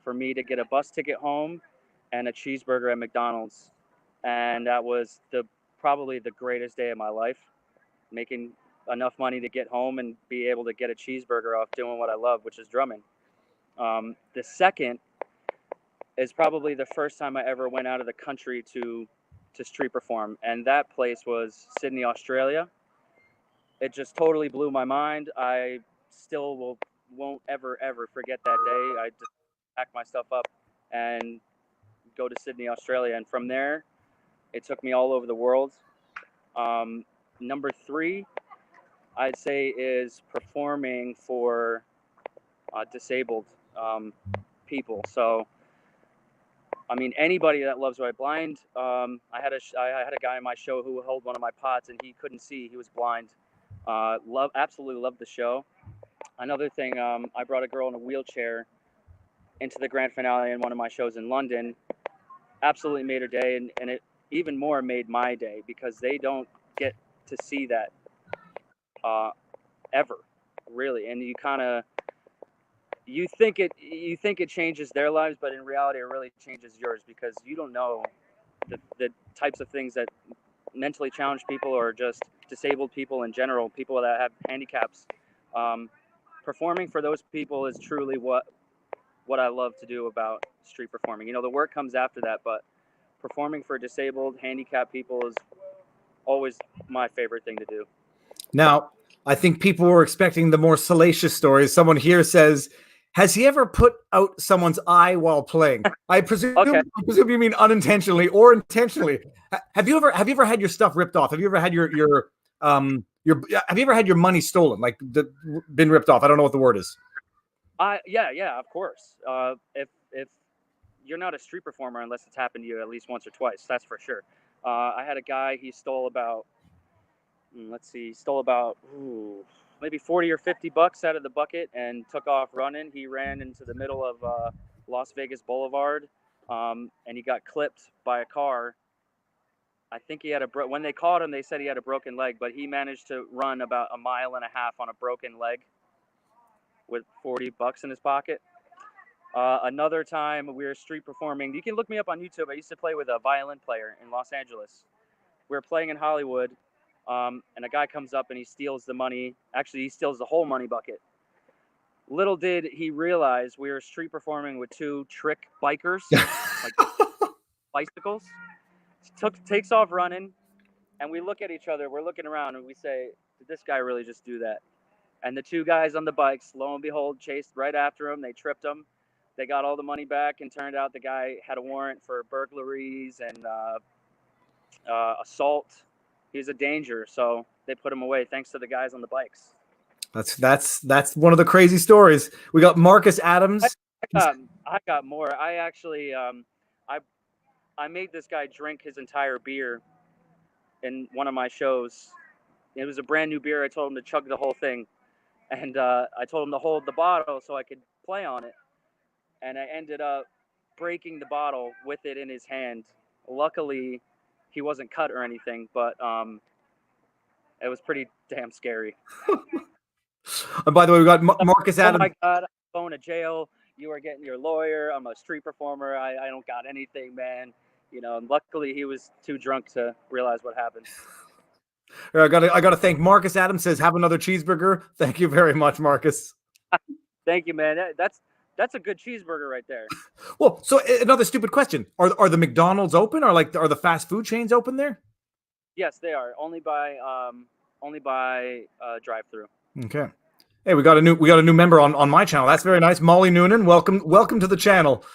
for me to get a bus ticket home and a cheeseburger at McDonald's. And that was probably the greatest day of my life, making enough money to get home and be able to get a cheeseburger off doing what I love, which is drumming. The second is probably the first time I ever went out of the country to street perform, and that place was Sydney, Australia. It just totally blew my mind. I still won't ever forget that day. I just packed my stuff up and go to Sydney, Australia, and from there it took me all over the world. Number 3, I'd say, is performing for disabled people. So I mean, anybody that loves white blind. I had a guy in my show who held one of my pots and he couldn't see. He was blind. Absolutely loved the show. Another thing, I brought a girl in a wheelchair into the grand finale in one of my shows in London. Absolutely made her day, and it even more made my day because they don't get to see that ever, really. And you think it changes their lives, but in reality, it really changes yours because you don't know the types of things that mentally challenged people or just disabled people in general, people that have handicaps. Performing for those people is truly what I love to do about street performing. The work comes after that, but performing for disabled, handicapped people is always my favorite thing to do. Now, I think people were expecting the more salacious stories. Someone here says, has he ever put out someone's eye while playing? I presume you mean unintentionally or intentionally. Have you ever had your stuff ripped off? Have you ever had have you ever had your money stolen, like been ripped off? I don't know what the word is. Yeah, of course. If you're not a street performer unless it's happened to you at least once or twice, that's for sure. I had a guy, he stole about maybe 40 or 50 bucks out of the bucket and took off running. He ran into the middle of Las Vegas Boulevard, and he got clipped by a car. I think he had when they caught him, they said he had a broken leg, but he managed to run about a mile and a half on a broken leg with 40 bucks in his pocket. Another time we were street performing. You can look me up on YouTube. I used to play with a violin player in Los Angeles. We were playing in Hollywood, and a guy comes up and he steals the money. Actually, he steals the whole money bucket. Little did he realize we were street performing with two trick bikers, like bicycles. Takes off running, and we look at each other. We're looking around, and we say, "Did this guy really just do that?" And the two guys on the bikes, lo and behold, chased right after him. They tripped him. They got all the money back, and turned out the guy had a warrant for burglaries and assault. He was a danger, so they put him away thanks to the guys on the bikes. That's one of the crazy stories. We got Marcus Adams. I got more. I actually I made this guy drink his entire beer in one of my shows. It was a brand new beer. I told him to chug the whole thing, and I told him to hold the bottle so I could play on it. And I ended up breaking the bottle with it in his hand. Luckily, he wasn't cut or anything, but it was pretty damn scary. And by the way, we got Marcus Adams. Oh my God, I'm going to jail. You are getting your lawyer. I'm a street performer. I don't got anything, man. And luckily he was too drunk to realize what happened. I gotta thank Marcus Adams. Says, have another cheeseburger. Thank you very much, Marcus. Thank you, man. That's a good cheeseburger right there. Well, so another stupid question: Are the McDonald's open? Or are the fast food chains open there? Yes, they are. Only by drive-through. Okay. Hey, we got a new member on my channel. That's very nice, Molly Noonan. Welcome to the channel.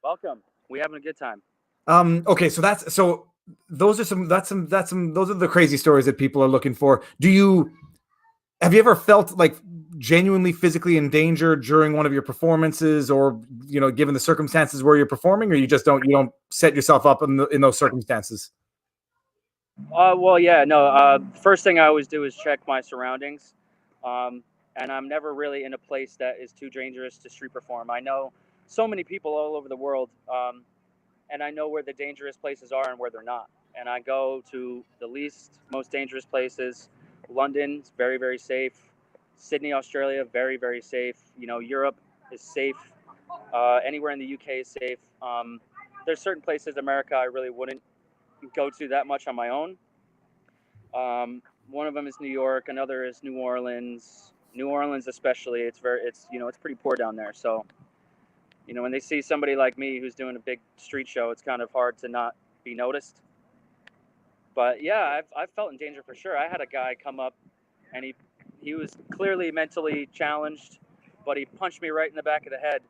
Welcome. We having a good time. Okay, so those are the crazy stories that people are looking for. Have you ever felt like genuinely physically in danger during one of your performances, or given the circumstances where you're performing, or you don't set yourself up in those circumstances? Well, yeah, no. First thing I always do is check my surroundings, and I'm never really in a place that is too dangerous to street perform. I know so many people all over the world, and I know where the dangerous places are and where they're not. And I go to the most dangerous places. London's very, very safe. Sydney, Australia, very, very safe. Europe is safe. Anywhere in the UK is safe. There's certain places in America I really wouldn't go to that much on my own. One of them is New York. Another is New Orleans. New Orleans, especially, it's pretty poor down there. So, when they see somebody like me who's doing a big street show, it's kind of hard to not be noticed. But yeah, I've felt in danger for sure. I had a guy come up, and he was clearly mentally challenged, but he punched me right in the back of the head,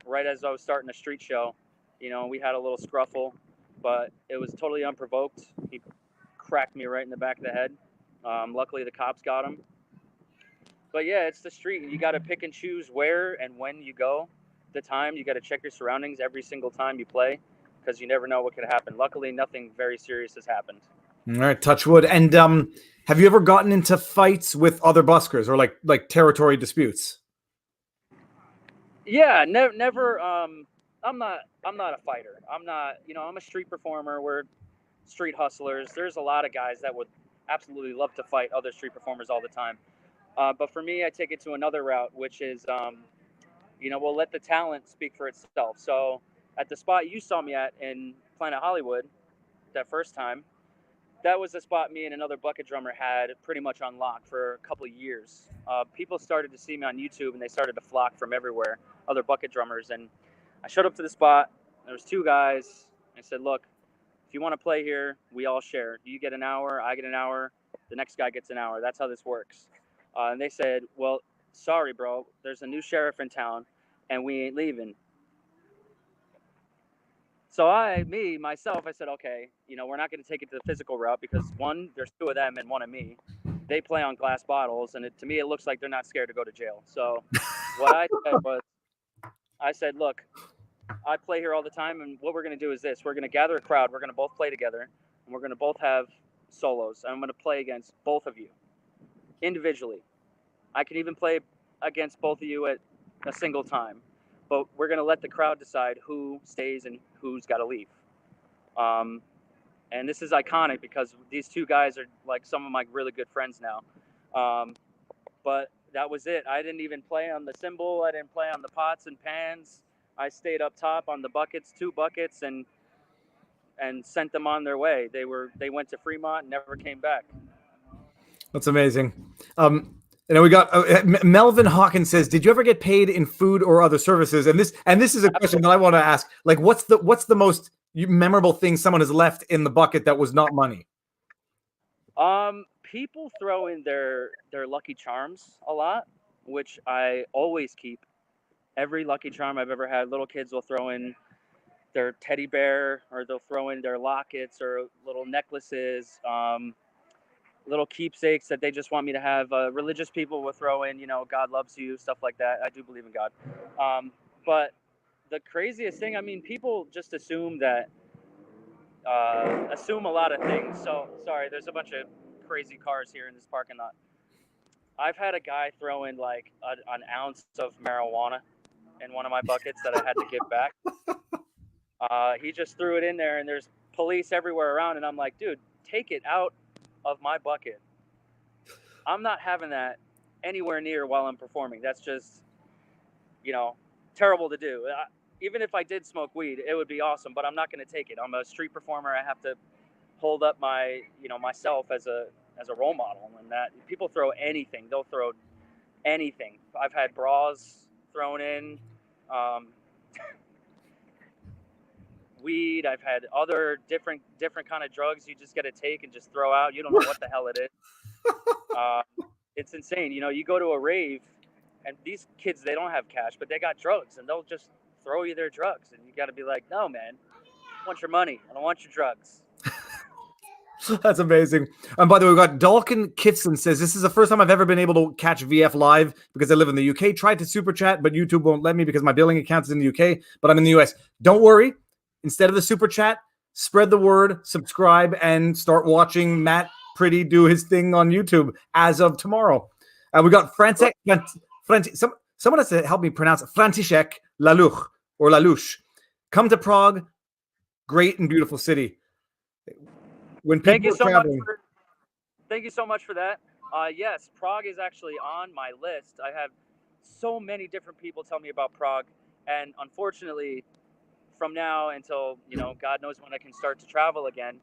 right as I was starting a street show. We had a little scruffle, but it was totally unprovoked. He cracked me right in the back of the head. Luckily, the cops got him. But yeah, it's the street. You got to pick and choose where and when you go. the time. You got to check your surroundings every single time you play because you never know what could happen. Luckily, nothing very serious has happened. All right, touch wood. And have you ever gotten into fights with other buskers or like territory disputes? Yeah, never. I'm not a fighter. I'm not. I'm a street performer. We're street hustlers. There's a lot of guys that would absolutely love to fight other street performers all the time. But for me, I take it to another route, which is, we'll let the talent speak for itself. So at the spot you saw me at in Planet Hollywood that first time, that was the spot me and another bucket drummer had pretty much on lock for a couple of years. People started to see me on YouTube and they started to flock from everywhere, other bucket drummers. And I showed up to the spot. There was 2 guys. I said, look, if you want to play here, we all share. You get an hour, I get an hour, the next guy gets an hour. That's how this works. And they said, well, sorry, bro, there's a new sheriff in town and we ain't leaving. So myself, I said, okay, we're not going to take it to the physical route because one, there's 2 of them and 1 of me. They play on glass bottles, and to me, it looks like they're not scared to go to jail. So what I said was, look, I play here all the time, and what we're going to do is this. We're going to gather a crowd. We're going to both play together, and we're going to both have solos. And I'm going to play against both of you individually. I can even play against both of you at a single time. But we're going to let the crowd decide who stays and who's got to leave. And this is iconic because these 2 guys are like some of my really good friends now. But that was it. I didn't even play on the cymbal. I didn't play on the pots and pans. I stayed up top on the buckets, 2 buckets, and sent them on their way. They went to Fremont and never came back. That's amazing. We got Melvin Hawkins says, "Did you ever get paid in food or other services?" And this is a question that I want to ask. Like, what's the most memorable thing someone has left in the bucket that was not money? People throw in their Lucky Charms a lot, which I always keep. Every Lucky Charm I've ever had, little kids will throw in their teddy bear, or they'll throw in their lockets or little necklaces. Little keepsakes that they just want me to have. Religious people will throw in, God loves you, stuff like that. I do believe in God. But the craziest thing, people just assume a lot of things. So, sorry, there's a bunch of crazy cars here in this parking lot. I've had a guy throw in like an ounce of marijuana in one of my buckets that I had to give back. He just threw it in there, and there's police everywhere around, and I'm like, dude, take it out of my bucket. I'm not having that anywhere near while I'm performing. That's just, terrible to do. Even if I did smoke weed, it would be awesome, but I'm not going to take it. I'm a street performer. I have to hold up my, myself as a role model, and that people throw anything. They'll throw anything. I've had bras thrown in, weed. I've had other different kind of drugs you just got to take and just throw out. You don't know what the hell it is. It's insane. You go to a rave, and these kids, they don't have cash, but they got drugs, and they'll just throw you their drugs, and you got to be like, no, man, I want your money. I don't want your drugs. That's amazing. And by the way, we got Dalkin Kitson says, "This is the first time I've ever been able to catch VF live because I live in the UK. Tried to super chat, but YouTube won't let me because my billing account is in the UK, but I'm in the US. Don't worry. Instead of the super chat, spread the word, subscribe, and start watching Matt Pretty do his thing on YouTube as of tomorrow." We got someone has to help me pronounce it. František Laluch or Lalush. "Come to Prague, great and beautiful city." When Thank you people are traveling, thank you so much for that. Yes, Prague is actually on my list. I have so many different people tell me about Prague, and unfortunately, from now until God knows when I can start to travel again,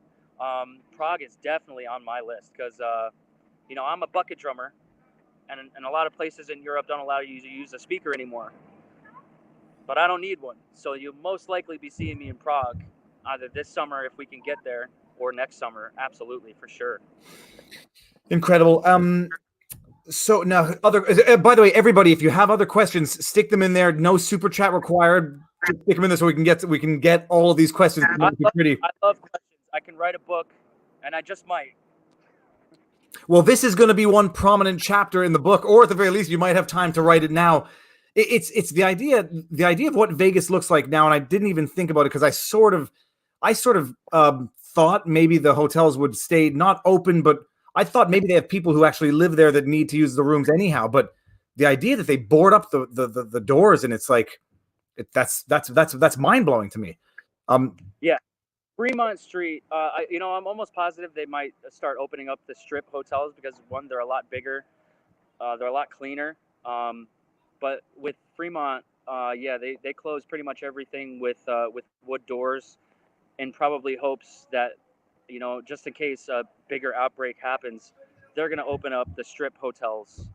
Prague is definitely on my list because I'm a bucket drummer, and a lot of places in Europe don't allow you to use a speaker anymore. But I don't need one, so you'll most likely be seeing me in Prague either this summer if we can get there, or next summer. Absolutely, for sure. Incredible. So now, by the way, everybody, if you have other questions, stick them in there. No super chat required. Just stick them in there so we can get all of these questions. I love questions. I can write a book, and I just might. Well, this is going to be one prominent chapter in the book, or at the very least, you might have time to write it now. it's the idea of what Vegas looks like now, and I didn't even think about it because I sort of thought maybe the hotels would stay not open, but I thought maybe they have people who actually live there that need to use the rooms anyhow. But the idea that they board up the doors, and it's like that's mind blowing to me. Yeah, Fremont Street. I'm almost positive they might start opening up the strip hotels because one, they're a lot bigger, they're a lot cleaner. But with Fremont, they close pretty much everything with wood doors, in probably hopes that, just in case a bigger outbreak happens, they're going to open up the strip hotels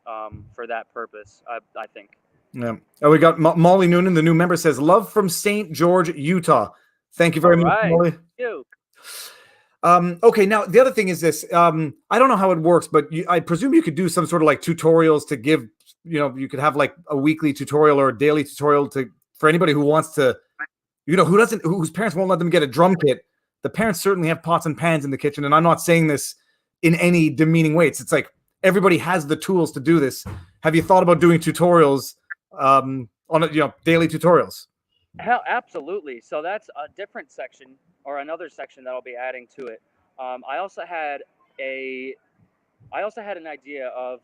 for that purpose, I think. Yeah. Oh, we got Molly Noonan, the new member, says, love from St. George, Utah. Thank you very much, Molly. Thank you. Okay, now the other thing is this. I don't know how it works, but I presume you could do some sort of like tutorials to give, you could have like a weekly tutorial or a daily tutorial for anybody who wants to, whose parents won't let them get a drum kit. The parents certainly have pots and pans in the kitchen, and I'm not saying this in any demeaning way. It's like everybody has the tools to do this. Have you thought about doing tutorials on daily tutorials? Hell, absolutely. So that's a different section, or another section that I'll be adding to it. I also had an idea of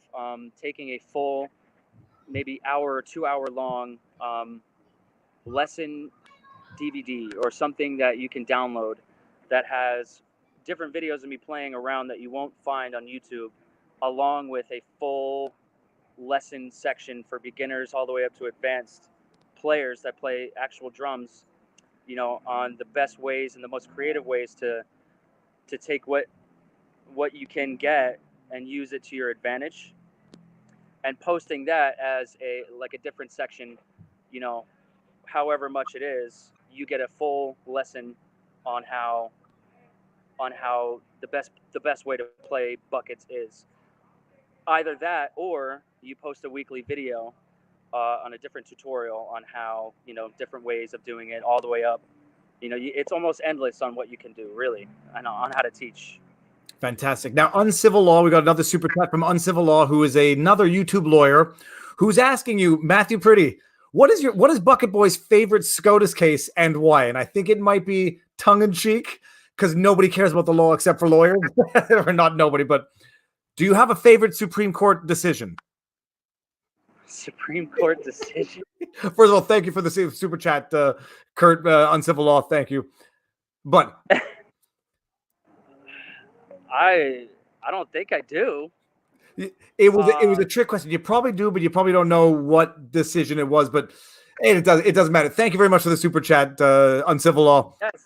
taking a full, maybe hour or 2 hour long lesson DVD or something that you can download that has different videos of me playing around that you won't find on YouTube, along with a full lesson section for beginners all the way up to advanced players that play actual drums, on the best ways and the most creative ways to take what you can get and use it to your advantage, and posting that as a different section, however much it is, you get a full lesson on how the best way to play buckets is. Either that, or you post a weekly video on a different tutorial on how, different ways of doing it all the way up. It's almost endless on what you can do, really, and on how to teach. Fantastic. Now, Uncivil Law, we got another super chat from Uncivil Law, who is another YouTube lawyer, who's asking you, Matthew Pretty, what is Bucket Boy's favorite SCOTUS case and why? And I think it might be tongue in cheek because nobody cares about the law except for lawyers, or not nobody, but do you have a favorite Supreme Court decision? Supreme Court decision? First of all, thank you for the super chat, Kurt, Uncivil Law. Thank you. But I don't think I do. It was a trick question. You probably do, but you probably don't know what decision it was. But it doesn't matter. Thank you very much for the super chat, Uncivil Law. Yes,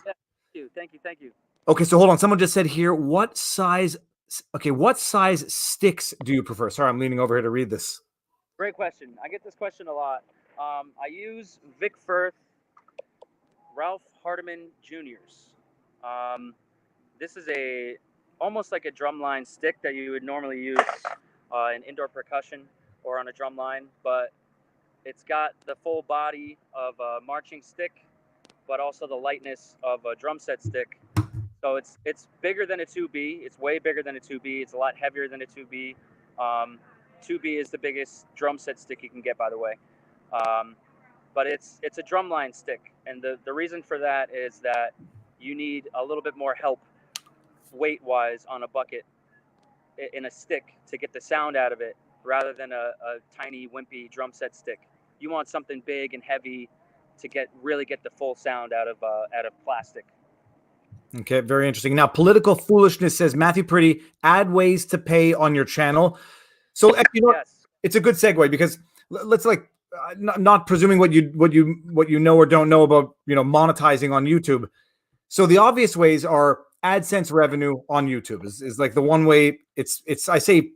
thank you. Okay, so hold on. Someone just said here, what size sticks do you prefer? Sorry, I'm leaning over here to read this. Great question. I get this question a lot. I use Vic Firth, Ralph Hardiman Jr.'s. This is almost like a drumline stick that you would normally use in indoor percussion or on a drum line, but it's got the full body of a marching stick, but also the lightness of a drum set stick. So it's bigger than a 2B. It's way bigger than a 2B. It's a lot heavier than a 2B. 2B is the biggest drum set stick you can get, by the way. But it's a drumline stick, and the reason for that is that you need a little bit more help weight-wise on a bucket in a stick to get the sound out of it, rather than a tiny wimpy drum set stick. You want something big and heavy to really get the full sound out of plastic. Okay, very interesting. Now, Political Foolishness says, Matthew Pretty, add ways to pay on your channel. So Yes. It's a good segue because let's not presuming what you know or don't know about monetizing on YouTube. So the obvious ways are AdSense revenue on YouTube is like the one way. It's the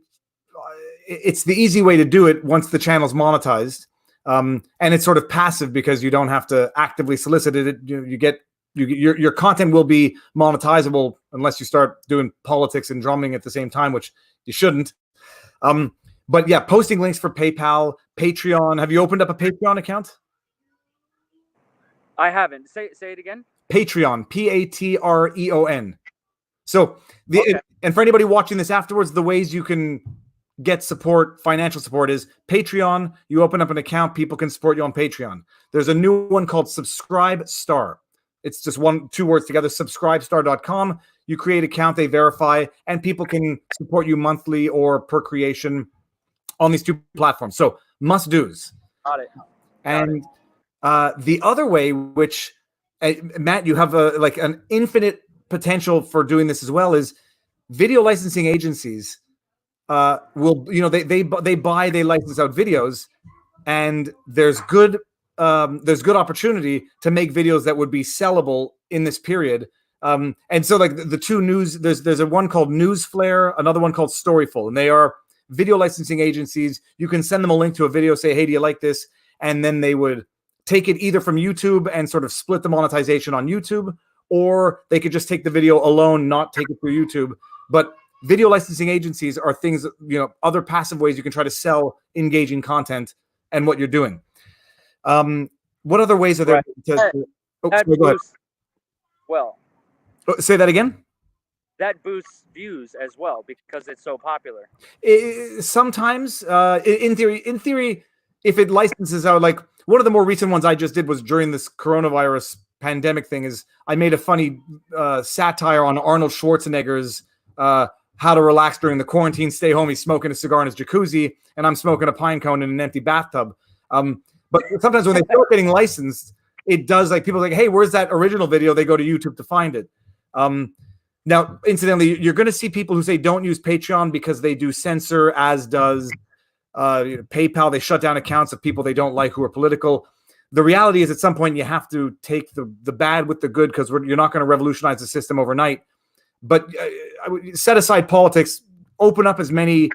easy way to do it once the channel's monetized, and it's sort of passive because you don't have to actively solicit it. Your content will be monetizable unless you start doing politics and drumming at the same time, which you shouldn't. But yeah, posting links for PayPal, Patreon. Have you opened up a Patreon account? I haven't. Say it again. Patreon, Patreon. So Okay. and for anybody watching this afterwards, the ways you can get support, financial support, is Patreon. You open up an account, people can support you on Patreon. There's a new one called Subscribe Star. It's just two words together, subscribestar.com. You create an account, they verify, and people can support you monthly or per creation on these two platforms. So must do's. Got it. And the other way, which Matt, you have like an infinite potential for doing this as well, is video licensing agencies will, they license out videos, and there's good opportunity to make videos that would be sellable in this period. And so like the two news, there's a one called Newsflare, another one called Storyful, and they are video licensing agencies. You can send them a link to a video, say, hey, do you like this? And then they would take it either from YouTube and sort of split the monetization on YouTube, or they could just take the video alone, not take it through YouTube. But video licensing agencies are things, other passive ways you can try to sell engaging content and what you're doing. What other ways are there? That boosts, well, say that again. That boosts views as well because it's so popular. Sometimes, in theory, if it licenses out, like one of the more recent ones I just did was during this coronavirus pandemic thing, is I made a funny satire on Arnold Schwarzenegger's how to relax during the quarantine, stay home. He's smoking a cigar in his jacuzzi, and I'm smoking a pine cone in an empty bathtub. But sometimes when they start getting licensed, it does, like, people are like, hey, where's that original video? They go to YouTube to find it. Now, incidentally, you're going to see people who say don't use Patreon because they do censor, as does PayPal. They shut down accounts of people they don't like who are political. The reality is, at some point, you have to take the bad with the good, because you're not going to revolutionize the system overnight. But I would set aside politics, open up as many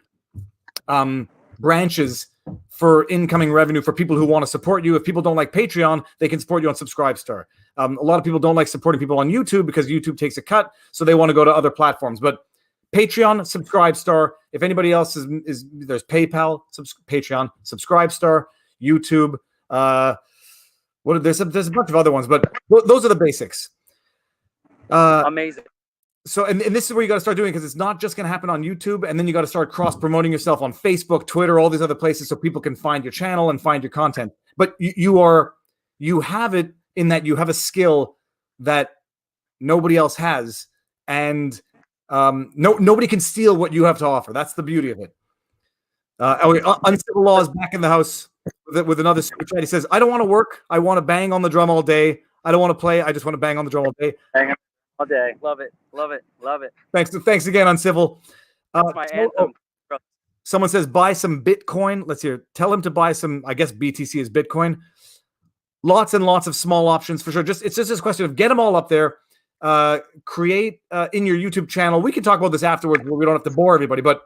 branches for incoming revenue for people who want to support you. If people don't like Patreon, they can support you on Subscribestar. A lot of people don't like supporting people on YouTube because YouTube takes a cut, so they want to go to other platforms. But Patreon, Subscribestar. If anybody else is there's PayPal, Patreon, Subscribestar, YouTube. There's a bunch of other ones, but those are the basics. Amazing. So, and this is where you got to start doing, because it's not just going to happen on YouTube, and then you got to start cross-promoting yourself on Facebook, Twitter, all these other places, so people can find your channel and find your content. But you have it in that you have a skill that nobody else has, and nobody can steal what you have to offer. That's the beauty of it. Uncivil Law is back in the house with another super chat. He says, I don't want to work. I want to bang on the drum all day. I don't want to play. I just want to bang on the drum all day. All day. Love it. Love it. Love it. Thanks again, Uncivil. That's my anthem. Someone says buy some Bitcoin. Let's hear. Tell him to buy some, I guess BTC is Bitcoin. Lots and lots of small options for sure. It's just this question of get them all up there. Create in your YouTube channel. We can talk about this afterwards, where we don't have to bore everybody, but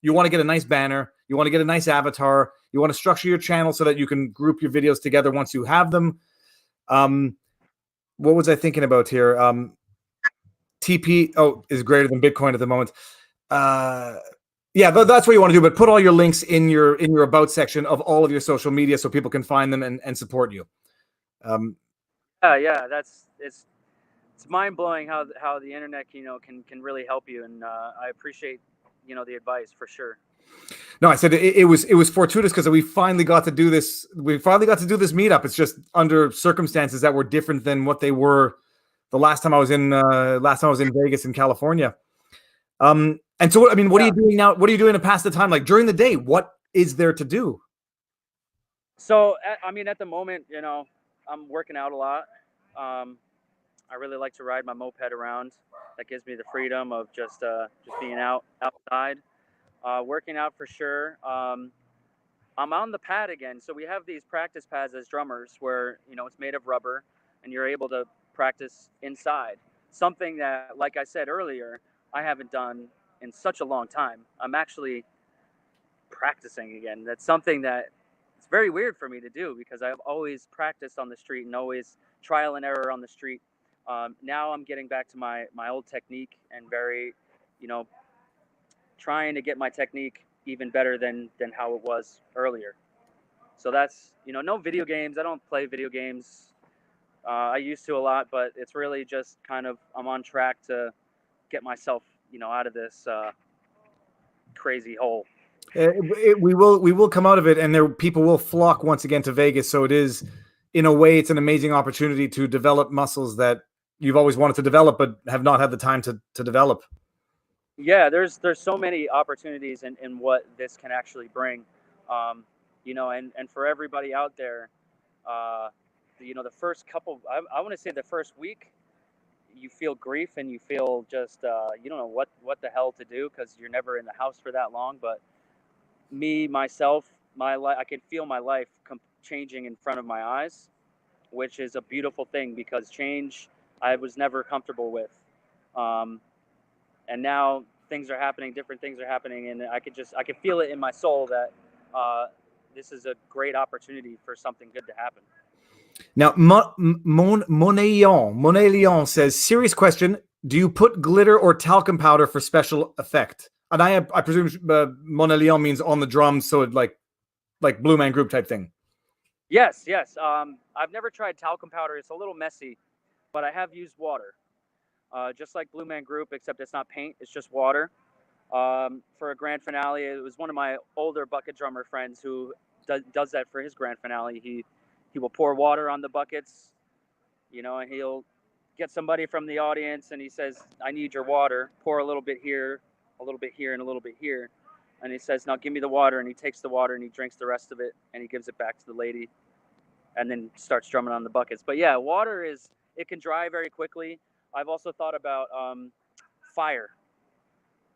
you want to get a nice banner. You want to get a nice avatar. You want to structure your channel so that you can group your videos together once you have them. What was I thinking about here? TP is greater than Bitcoin at the moment. Yeah, that's what you want to do. But put all your links in your about section of all of your social media so people can find them and support you. Yeah, it's mind blowing how the internet can really help you, and I appreciate the advice for sure. No, I said it was fortuitous because we finally got to do this. We finally got to do this meetup. It's just under circumstances that were different than what they were the last time I was in Vegas in California. And so, what are you doing now? What are you doing to pass the time? Like during the day, what is there to do? So, at the moment, I'm working out a lot. I really like to ride my moped around. That gives me the freedom of just being outside. Working out for sure. I'm on the pad again. So we have these practice pads as drummers where, it's made of rubber and you're able to practice inside. Something that, like I said earlier, I haven't done in such a long time. I'm actually practicing again. That's something that it's very weird for me to do because I've always practiced on the street and always trial and error on the street. Now I'm getting back to my old technique and very, trying to get my technique even better than how it was earlier. So that's, no video games. I don't play video games. I used to a lot, but it's really just kind of, I'm on track to get myself, out of this crazy hole. We will come out of it, and people will flock once again to Vegas. So it is, in a way, it's an amazing opportunity to develop muscles that you've always wanted to develop, but have not had the time to develop. Yeah, there's so many opportunities in what this can actually bring, and for everybody out there, the first couple, I want to say the first week, you feel grief and you feel just you don't know what the hell to do because you're never in the house for that long. But myself, my life, I can feel my life changing in front of my eyes, which is a beautiful thing because change I was never comfortable with. And now different things are happening, and I can feel it in my soul that this is a great opportunity for something good to happen. Now, Monet Leon says, serious question: do you put glitter or talcum powder for special effect? And I presume Monet Leon means on the drums, so it like Blue Man Group type thing. Yes. I've never tried talcum powder. It's a little messy, but I have used water. Just like Blue Man Group, except it's not paint, it's just water. For a grand finale, it was one of my older bucket drummer friends who does that for his grand finale. He will pour water on the buckets, and he'll get somebody from the audience and he says, I need your water. Pour a little bit here, a little bit here, and a little bit here. And he says, now give me the water. And he takes the water and he drinks the rest of it and he gives it back to the lady and then starts drumming on the buckets. But yeah, water it can dry very quickly. I've also thought about fire.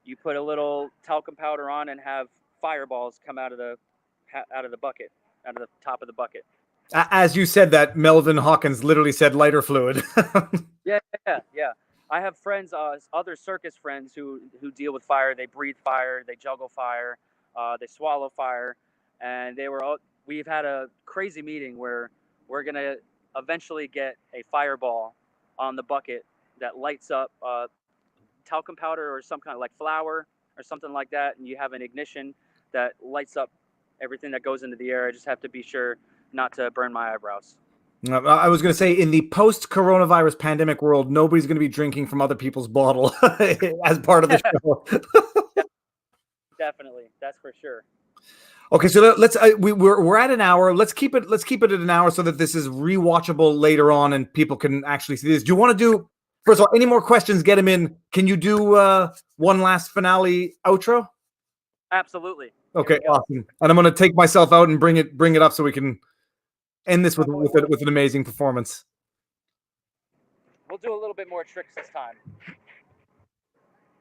You put a little talcum powder on and have fireballs come out of the bucket, out of the top of the bucket. As you said that, Melvin Hawkins literally said lighter fluid. Yeah. I have friends, other circus friends who deal with fire. They breathe fire, they juggle fire, they swallow fire, and we've had a crazy meeting where we're gonna eventually get a fireball on the bucket that lights up talcum powder or some kind of like flour or something like that, and you have an ignition that lights up everything that goes into the air. I just have to be sure not to burn my eyebrows. I was going to say, in the post-coronavirus pandemic world, nobody's going to be drinking from other people's bottle as part of the show. Definitely, that's for sure. Okay, so let's we're at an hour. Let's keep it at an hour so that this is rewatchable later on and people can actually see this. Do you want to do, first of all, any more questions? Get them in. Can you do one last finale outro? Absolutely. Okay, awesome. And I'm going to take myself out and bring it up so we can end this with an amazing performance. We'll do a little bit more tricks this time.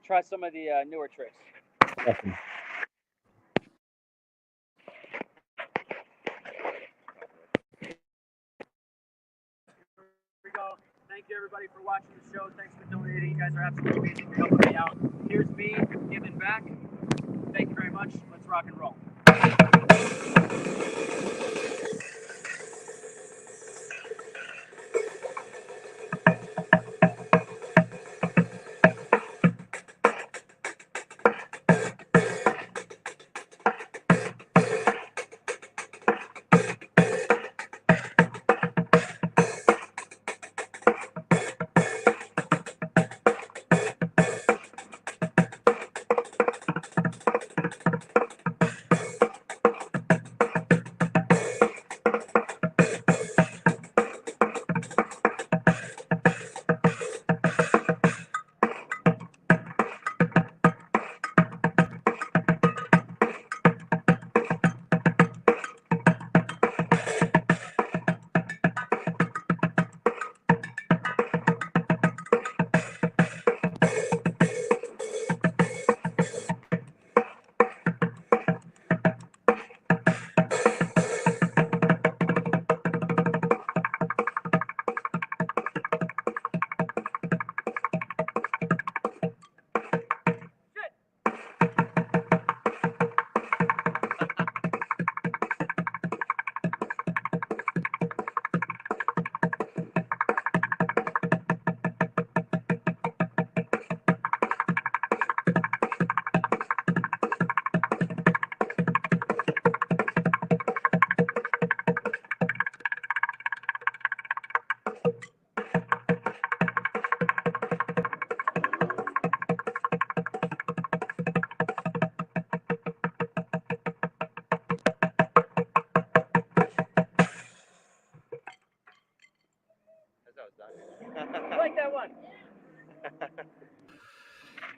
Try some of the newer tricks. Awesome. Here we go. Thank you everybody for watching the show. Thanks for donating. You guys are absolutely amazing for helping me out. Here's me giving back. Thank you very much. Let's rock and roll.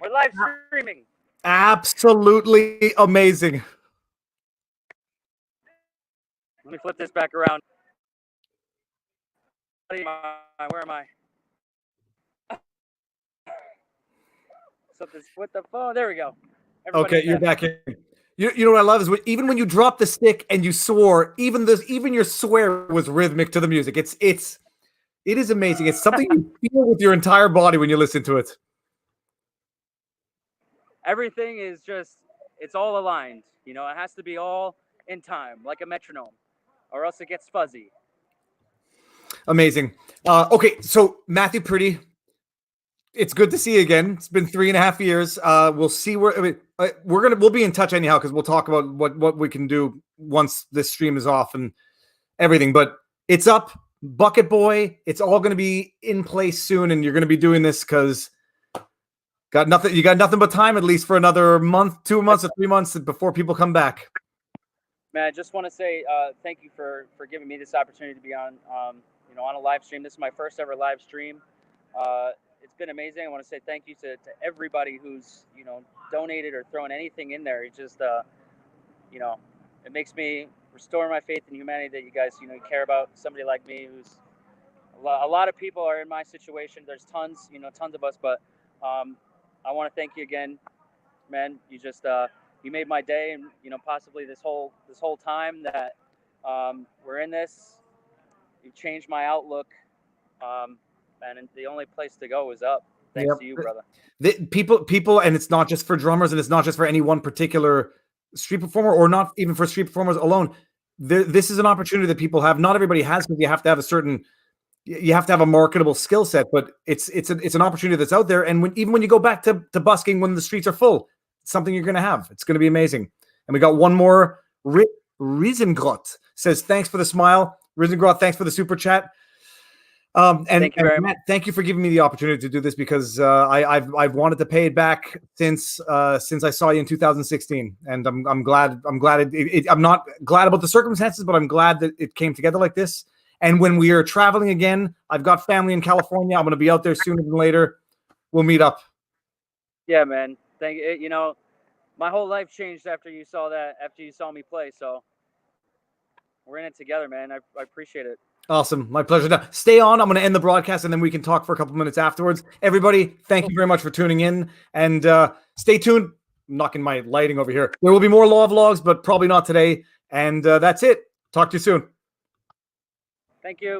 We're live streaming. Absolutely amazing. Let me flip this back around. Where am I? Something's with the phone. There we go. Everybody Okay, you're back in. You know what I love is even when you drop the stick and you swore, even your swear was rhythmic to the music. It is amazing. It's something you feel with your entire body when you listen to it. Everything is just, it's all aligned. You know, it has to be all in time, like a metronome, or else it gets fuzzy. Amazing. Okay, so Matthew Pretty, it's good to see you again. It's been 3.5 years. We'll see where we'll be in touch anyhow, because we'll talk about what we can do once this stream is off and everything. But it's up, Bucket Boy. It's all going to be in place soon, and you're going to be doing this because you got nothing but time, at least for another month, 2 months, or 3 months before people come back. Man, I just want to say thank you for giving me this opportunity to be on on a live stream. This is my first ever live stream. It's been amazing. I want to say thank you to everybody who's donated or thrown anything in there. It just it makes me restore my faith in humanity that you guys you care about somebody like me who's a lot of people are in my situation. There's tons of us, but I want to thank you again, man. You just you made my day, and possibly this whole time that we're in this, you've changed my outlook, and the only place to go is up. Thanks to you, brother. People, and it's not just for drummers, and it's not just for any one particular street performer, or not even for street performers alone. This is an opportunity that people have. Not everybody has, because you have to have a marketable skill set, but it's an opportunity that's out there. And even when you go back to busking when the streets are full, it's something you're going to have. It's going to be amazing. And we got one more. Riesengrot says, thanks for the smile. Riesengrot, thanks for the super chat. And thank you very much. Thank you for giving me the opportunity to do this, because I've wanted to pay it back since I saw you in 2016, and I'm glad. I'm not glad about the circumstances, but I'm glad that it came together like this. And when we are traveling again, I've got family in California. I'm going to be out there sooner than later. We'll meet up. Yeah, man. Thank you. My whole life changed after you saw me play. So we're in it together, man. I appreciate it. Awesome. My pleasure. Now, stay on. I'm going to end the broadcast, and then we can talk for a couple minutes afterwards. Everybody, thank you very much for tuning in, and stay tuned. I'm knocking my lighting over here. There will be more law vlogs, but probably not today. And that's it. Talk to you soon. Thank you.